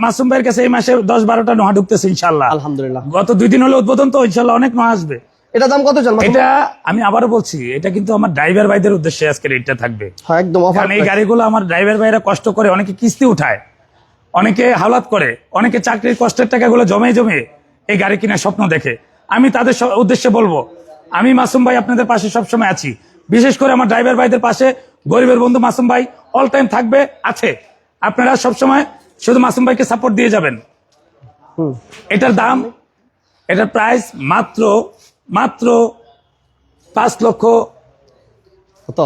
মাসুম ভাইয়ের কাছে এই মাসে 10-12টা নোহা ঢুকতেছে ইনশাল্লাহ।
আলহামদুলিল্লাহ,
গত 2 দিন হলো উদ্বোধন, তো ইনশাল্লাহ অনেক নোহা আসবে।
এটা দাম কত চল?
এটা আমি আবারও বলছি, এটা কিন্তু আমার ড্রাইভার ভাইদের উদ্দেশ্যে আজকে রেটটা থাকবে।
হ্যাঁ, একদম অফার।
কারণ এই গাড়িগুলো আমার ড্রাইভার ভাইরা কষ্ট করে, অনেকে কিস্তি উঠায়, অনেকে হাওলাত করে, অনেকে চাকরির কষ্টের টাকাগুলো জমে জমে এই গাড়ি কেনার স্বপ্ন দেখে। আমি তাদের উদ্দেশ্যে বলবো, আমি মাসুম ভাই আপনাদের পাশে সবসময় আছি। বিশেষ করে আমার ড্রাইভার ভাইদের পাশে গরিবের বন্ধু মাসুম ভাই অল টাইম থাকবে, আছে। আপনারা সবসময় শুধু মাসুম ভাইকে সাপোর্ট দিয়ে যাবেন। এটার দাম, এটার প্রাইস মাত্র মাত্র 5 লক্ষ।
কত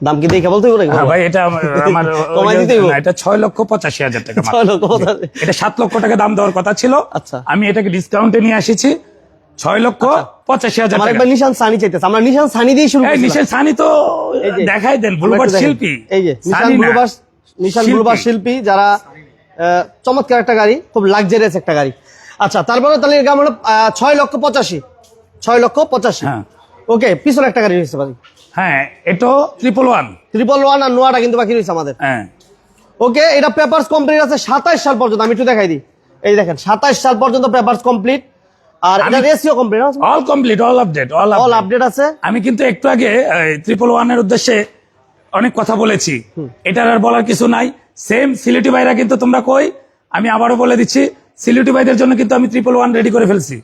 দাম কি দেখে বলতে পারবেন?
হ্যাঁ ভাই, এটা আমার
কমাই দিতে হইবো?
না, এটা 6,85,000 টাকা মাত্র।
6 লক্ষ 85,000।
এটা 7 লক্ষ টাকা দাম দেওয়ার কথা ছিল।
আচ্ছা।
আমি এটাকে ডিসকাউন্টে নিয়ে এসেছি 6,85,000
আমার
টাকা।
একবার নিশান সানি চাইতেছে, আমরা নিশান সানি দিয়ে শুরু
এই
করছিলাম।
নিশান সানি তো
এই যে,
দেখাই দেন,
আমরা
ব্লুবার্ড
একটু দেখেন।
শিল্পী।
এই যে নিশান
সানি না,
ব্লুবার্ড, নিশান
শিল্পী।
ব্লুবার্ড শিল্পী, যারা চমৎকার একটা গাড়ি, খুব লাক্সারিয়াস একটা গাড়ি। আচ্ছা, তারপরে তাহলে এর দাম হলো 6,85,000। 6,85,000।
হ্যাঁ
ওকে, পিছনে একটা গাড়ি হয়েছে ভাই,
হ্যাঁ, এটা 111।
111 আর নোয়াটা কিন্তু বাকি রয়েছে আমাদের।
হ্যাঁ,
ওকে, এটা পেপারস কমপ্লিট আছে 27 সাল পর্যন্ত। আমি একটু দেখাই দিই, এই দেখেন 27 সাল পর্যন্ত পেপারস কমপ্লিট। আর এটা ratio complete,
all complete, all update,
all update আছে।
আমি কিন্তু একটু আগে 111 এর উদ্দেশ্যে অনেক কথা বলেছি, এটার আর বলার কিছু নাই। সেম সিলেটি ভাইরা কিন্তু তোমরা কই, আমি আবারও বলে দিচ্ছি, সিলেটি ভাইদের জন্য কিন্তু আমি 111 রেডি করে ফেলছি।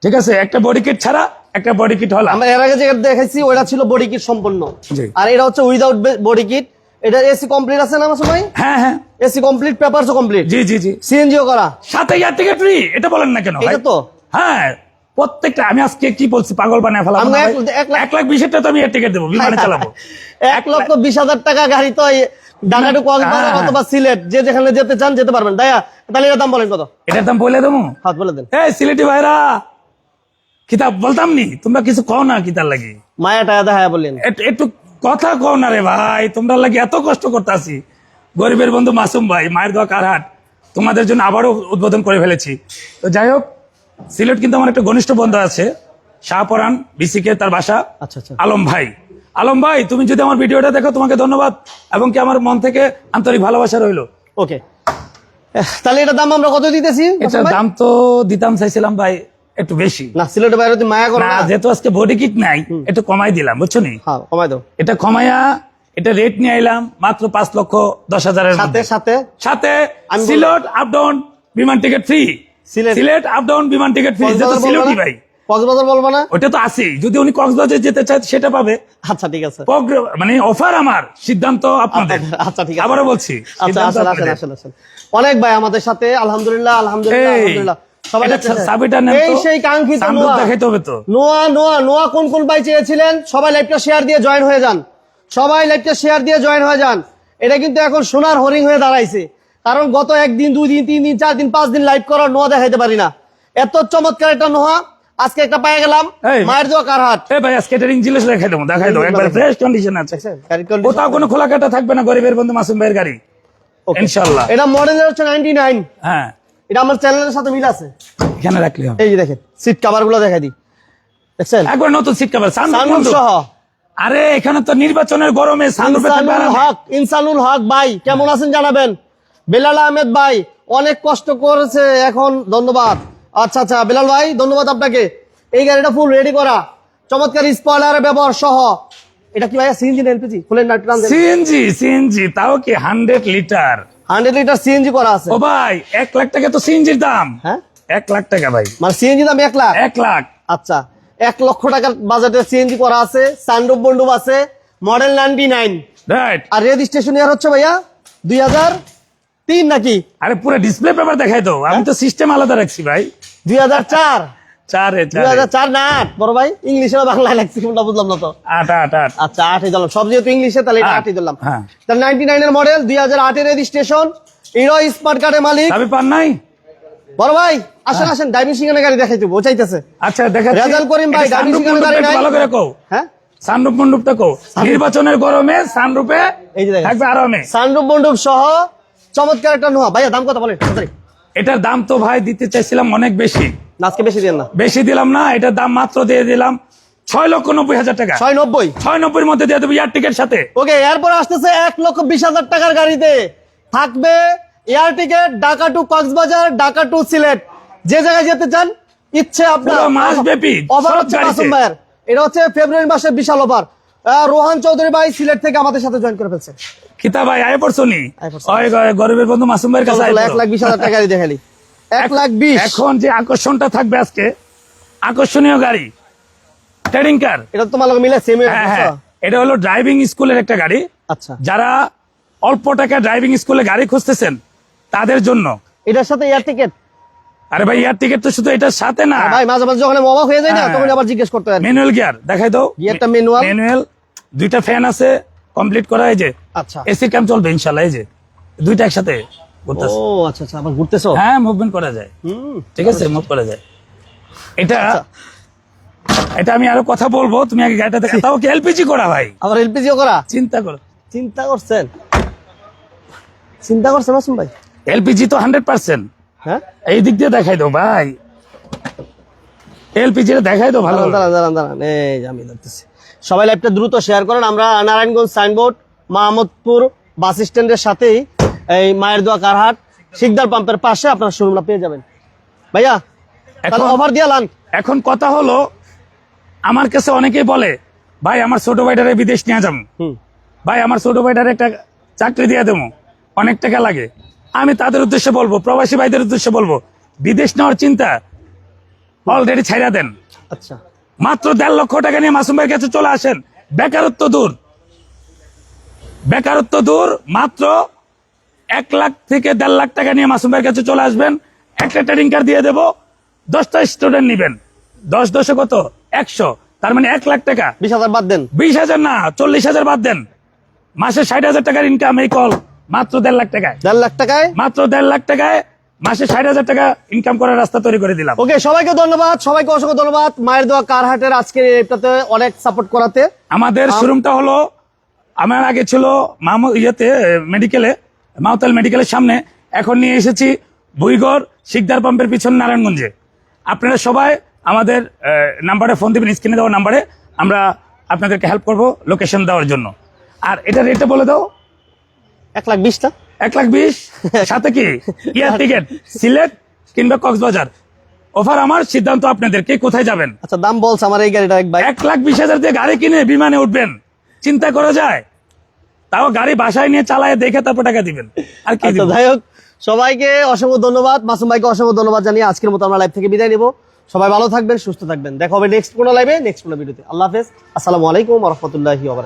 ঠিক আছে, একটা বডি কিট ছাড়া একটা বডি কিট হল।
আমরা এর আগে যেটা দেখাইছি ওটা ছিল বডি কিট সম্পূর্ণ,
জি।
আর এটা হচ্ছে উইদাউট বডি কিট। এটা এসি কমপ্লিট আছে না আমার সময়?
হ্যাঁ হ্যাঁ,
এসি কমপ্লিট, পেপারসও কমপ্লিট,
জি জি জি,
সিএনজিও করা,
সাথে ইয়ার থেকে ফ্রি। এটা বলেন না কেন ভাই?
এটা তো
হ্যাঁ, প্রত্যেকটা। আমি আজকে কি বলছি, পাগল বানায় ফেলাম
আমরা
না ভাই?
1,20,000
1,20,000 তো আমি এর টিকিট দেবো, বিমানে চালাবো।
1,20,000 টাকা গাড়ি তো ঢাকা টু কক্সবাজার
হ্যাঁ।
অথবা সিলেট, যে যেখানে যেতে চান যেতে পারবেন। দায়া, তাহলে এর দাম বলেন কত?
এটার দাম বলে দেবো।
হাত বলে দেন।
এই সিলেটি ভাইরা, কিতাব বলতাম নি, তোমরা কিছু কও না কিতাব লাগি,
মায়া টায়া দেখা বললেন।
একটু কথা কও না রে ভাই। তোমরা লাগি এত কষ্ট করতেছি, গরিবের বন্ধু মাসুম ভাই, মায়ের দোয়া কারহাট, তোমাদের জন্য আবারও উদ্বোধন করে ফেলেছি। তো যাই হোক, সিলেট কিন্তু আমার একটা ঘনিষ্ঠ বন্ধু আছে, শাহপরান বিসিকে, তার বাসা।
আচ্ছা আচ্ছা,
আলম ভাই, আলম ভাই, তুমি যদি আমার ভিডিওটা দেখো তোমাকে ধন্যবাদ, এবং কি আমার মন থেকে আন্তরিক ভালোবাসা রইলো।
ওকে, তাহলে এটার দাম আমরা কত দিতেছি?
এটার দাম তো দিতাম চাইছিলাম ভাই একটু বেশি,
না সিলেটের বাইরে যদি মায়া করো
না
না,
যেহেতু আজকে বডি কিট নাই, একটু কমাই দিলাম, বুঝছো নি?
হ্যাঁ কমাই দাও।
এটা কমাইয়া এটা রেট নিয়ে আইলাম মাত্র 5,10,000
সাথে সাথে
সাথে
আমি
সিলেট আপ ডাউন বিমান ticket free. Sylhet up down বিমান টিকিট ফ্রি, যেটা সিলেটি ভাই।
কক্সবাজার বলবো না?
ওটা তো আছেই, যদি উনি কক্সবাজার যেতে চায় সেটা পাবে।
আচ্ছা ঠিক আছে,
মানে অফার আমার, সিদ্ধান্ত আপনাদের।
আচ্ছা ঠিক আছে,
আবারও বলছি,
আচ্ছা
সিদ্ধান্ত
আসেন আসেন
আপনাদের।
আসেন আসেন। অনেক ভাই আমাদের সাথে, আলহামদুলিল্লাহ আলহামদুলিল্লাহ
এই,
আলহামদুলিল্লাহ। সবাই
এটা
দেখতেছে?
চাবিটা নেন
এই
তো।
সেই কাঙ্ক্ষিত
সানরুফ
নোয়া।
দেখাইতে হবে তো।
নোয়া নোয়া নোয়া কোন কোন ভাই চেয়েছিলেন? সবাই লাইভটা শেয়ার দিয়ে জয়েন হয়ে যান, সবাই লাইভটা শেয়ার দিয়ে জয়েন হয়ে যান। এটা কিন্তু এখন সোনার হরিং হয়ে দাঁড়াইছে, কারণ গত 1 দিন 2 দিন 3 দিন 4 দিন 5 দিন লাইভ করার নোয়া দেখাইতে পারি না। এত চমৎকার একটা নোয়া আজকে একটা পেয়ে গেলাম,
এই,
মায়ের দোয়া কারহাট।
এই ভাই আজকে এটা রিং জিনিস দেখাই দেবো, দেখাই দেবো, একবার ফ্রেশ কন্ডিশন আছে।
গাড়ির condition-
কোথাও কোনো খোলা কাটা থাকবে না, গরিবের বন্ধু মাসুম ভাইয়ের গাড়ি,
Okay.
ইনশাআল্লাহ।
এটা মডেলের হচ্ছে 99।
হ্যাঁ,
এটা আমার চ্যানেলের সাথে মিল আছে।
এখানে রাখলে হবে।
এই যে দেখেন সিট কভার গুলো দেখাই দিই, দেখছেন?
একবার নতুন সিট কভার,
সানরুফ সহ।
আরে এখানে তো নির্বাচনের গরমে সানরুফে থাকবে
ইনসানুল
আরামে।
হক, ইনসানুল হক ভাই কেমন আছেন জানাবেন। বেলাল আহমেদ ভাই অনেক কষ্ট করেছে এখন, ধন্যবাদ। আচ্ছা আচ্ছা বেলাল ভাই ধন্যবাদ আপনাকে। এই গাড়িটা ফুল রেডি করা, চমৎকার স্পয়লার ব্যবহার সহ। এটা কি ভাই সিএনজি না এলপিজি? ফুলের নাট টান দেন।
সিএনজি, তাও কি 100 লিটার।
100 লিটার সিএনজি করা আছে।
ও ভাই 1 লাখ টাকা তো সিএনজির দাম।
হ্যাঁ
1 লাখ টাকা ভাই,
মানে সিএনজি দাম 1 লাখ।
1 লাখ।
আচ্ছা 1 লক্ষ টাকার বাজেটে সিএনজি করা আছে, সানরুফ বন্ডুপ আছে, মডেল 99।
রাইট।
আর রেজিস্ট্রেশন ইয়ার হচ্ছে ভাইয়া 2003 নাকি
আরে পুরো ডিসপ্লে পেপার দেখাই দাও, আমি তো সিস্টেম আলাদা রাখছি ভাই।
2004?
4
2004 না 8 বড় ভাই, ইংলিশে না বাংলায় লাগছে কোনটা বুঝলাম না তো।
8
আচ্ছা 8ই দিলাম, সব যেহেতু ইংলিশে তাহলে এটা 8ই দিলাম।
হ্যাঁ।
তাহলে 99 এর মডেল, 2008 এর রেজিস্ট্রেশন, হিরো স্মার্ট কার্ডের মালিক।
চাবি পান নাই?
বড় ভাই আসেন আসেন, ড্রাইভিং শিখানোর গাড়ি দেখাই দেবো, ও চাইতেছে।
আচ্ছা দেখাচ্ছি।
রেজাল করিম ভাই,
এটা
গাড়ি
সানরুফ
শিখানোর গাড়ি
মণ্ডপটা
নাই?
একটু ভালো করে কও।
হ্যাঁ
সানরুফ মণ্ডপটা কও। নির্বাচনের গরমে সানরুফে
এই যে দেখেন
থাকবে আরামে।
সানরুফ বন্ডুপ সহ চমৎকার একটা নোয়া। ভাইয়া দাম কত বলেন তাড়াতাড়ি।
এটার দাম তো ভাই দিতে চাইছিলাম অনেক বেশি,
না, আজকে বেশি দেন না।
বেশি দিলাম না, এটার দাম মাত্র দিয়ে দিলাম 6,90,000 টাকা।
690।
690 এর মধ্যে দিয়ে দেবো এয়ার টিকেট সাথে।
ওকে, এরপর আসতেছে 1,20,000 টাকার গাড়িতে থাকবে air ticket, Dhaka to Cox's Bazar, Dhaka to Sylhet, যে জায়গায় যেতে চান ইচ্ছে আপনার।
পুরো মাসব্যাপী
অফার
সব
হচ্ছে
গাড়িতে।
মাসুম ভাইয়ের, এটা হচ্ছে ফেব্রুয়ারি মাসের বিশাল অফার। রোহান চৌধুরী ভাই সিলেট থেকে আমাদের সাথে জয়েন করে ফেলছে।
খিতা ভাই আয় পড়ছনি,
আয় পড়ছি।
ওই গরিবের বন্ধু মাসুম ভাইয়ের কাছে আয় পড়ো।
1,20,000 টাকা গাড়ি দেখালি, 1,20,000।
এখন যে আকর্ষণটা থাকবে আজকে, আকর্ষণীয় গাড়ি ট্রেডিং কার।
এটা তোমার লগে মিলে সেম।
হ্যাঁ হ্যাঁ, এটা হলো ড্রাইভিং স্কুলের একটা গাড়ি।
আচ্ছা,
যারা অল্প টাকা ড্রাইভিং স্কুলে গাড়ি খুঁজতেছেন তাদের জন্য।
এটার সাথে এয়ার টিকেট।
আরে ভাই এয়ার টিকেট তো শুধু এটার সাথে না,
ভাই মাঝে মাঝে যখন অবাক হয়ে যায় না
হ্যাঁ।
তখন আবার জিজ্ঞেস করতে হয়।
ম্যানুয়াল গিয়ার দেখাই দাও।
গিয়ারটা ম্যানুয়াল।
ম্যানুয়াল, 2টা ফ্যান আছে কমপ্লিট করা, এই যে
আচ্ছা।
এসি ক্যাম চলবে ইনশাআল্লাহ, এই যে 2টা একসাথে
ও
ঘুরতেছে।
আচ্ছা আচ্ছা, আবার ঘুরতেছো?
হ্যাঁ মুভমেন্ট করা যায়,
হুম।
ঠিক আছে, মুভ করা যায়। এটা
আচ্ছা।
এটা আমি আরো কথা বলবো, তুমি আগে গাড়িটা দেখা। তাও কি এলপিজি করা ভাই,
আবার এলপিজিও করা?
চিন্তা করো।
চিন্তা করছেন, চিন্তা করছেন মাসুম ভাই?
এলপিজি তো 100%।
হ্যাঁ
এই দিক দিয়ে দেখাই দাও ভাই, এলপিজি দেখাই দাও ভালো।
দাঁড়ান দাঁড়ান দাঁড়ান দাঁড়ান, এই যে আমি দেখতেছি। সবাই লাইভটা দ্রুত শেয়ার করেন। আমরা নারায়ণগঞ্জ সাইনবোর্ড, মাহমুদপুর বাস স্ট্যান্ডের সাথেই এই মায়ের দোয়া কারহাট শিকদার পাম্পের পাশে আপনার শোরুমটা পেয়ে যাবেন। ভাইয়া
এখন-
অফার দিয়ে লান।
এখন কথা হলো, আমার কাছে অনেকেই বলে ভাই আমার ছোট ভাইটারে বিদেশ নিয়ে যাবো,
হুম।
ভাই আমার ছোট ভাইটারে একটা চাকরি দিয়ে দেবো, অনেক টাকা লাগে। আমি তাদের উদ্দেশ্যে বলবো, প্রবাসী ভাইদের উদ্দেশ্যে বলবো, বিদেশ নেওয়ার চিন্তা অলরেডি ছাইড়া দেন।
আচ্ছা,
মাত্র 1.5 লক্ষ টাকা নিয়ে মাসুম ভাইয়ের কাছে চলে আসেন। বেকারত্ব দূর, বেকারত্ব দূর। মাত্র 1 লাখ থেকে 1.5 লাখ টাকা নিয়ে মাসুম ভাইয়ের কাছে চলে আসবেন। একটা ট্রেডিং কার্ড দিয়ে দেবো, 10টা স্টুডেন্ট নিবেন, 10 10 কত 100, তার মানে 1 লাখ টাকা।
20,000 বাদ দেন।
20,000 না, 40,000 বাদ দেন। মাসে 60,000 টাকার ইনকাম, এই কল মাত্র 1.5 লাখ টাকায়।
1.5 লাখ টাকায়
মাত্র 1.5 লাখ টাকায় মাসে 60,000 টাকা ইনকাম করার রাস্তা তৈরি করে দিলাম।
ওকে, সবাইকে ধন্যবাদ, সবাইকে অসংখ্য ধন্যবাদ মায়ের দোয়া কারহাটের আজকের এটাতে অনেক সাপোর্ট করাতে।
আমাদের শোরুমটা হলো, আমার আগে ছিল মেডিকেলে, মাউতাল মেডিকেলের সামনে, এখন নিয়ে এসেছি ভুইগড় শিকদার পাম্পের পিছন নারায়ণগঞ্জে। আপনারা সবাই আমাদের নাম্বারে ফোন দিবেন, স্ক্রিনে দেওয়া নাম্বারে, আমরা আপনাদেরকে হেল্প করব লোকেশন দেওয়ার জন্য। আর এটা রেটটা বলে দাও।
1,20,000
1,20,000 সাথে কি এয়ার টিকেট, সিলেট কিংবা কক্সবাজার। অফার আমার, সিদ্ধান্ত আপনাদের, কে কোথায় যাবেন।
আচ্ছা, দাম বলছে আমার এই গাড়িটা এক ভাই।
1,20,000 দিয়ে গাড়ি কিনে বিমানে উঠবেন, চিন্তা করা যায়? তাও গাড়ি বাসায় নিয়ে চালায় দেখে তারপর টাকা দিবেন, আর কি
আচ্ছা
দিব?
যাই হোক, সবাইকে অসংখ্য ধন্যবাদ, মাসুম ভাইকে অসংখ্য ধন্যবাদ জানিয়ে আজকের মতো আমরা লাইভ থেকে বিদায় নিব। সবাই ভালো থাকবেন, সুস্থ থাকবেন, দেখা হবে নেক্সট কোনো লাইভে, নেক্সট কোনো ভিডিওতে। আল্লাহ হাফেজ, আসসালামু আলাইকুম ওয়া রাহমাতুল্লাহি ওয়া বারাকাতুহু।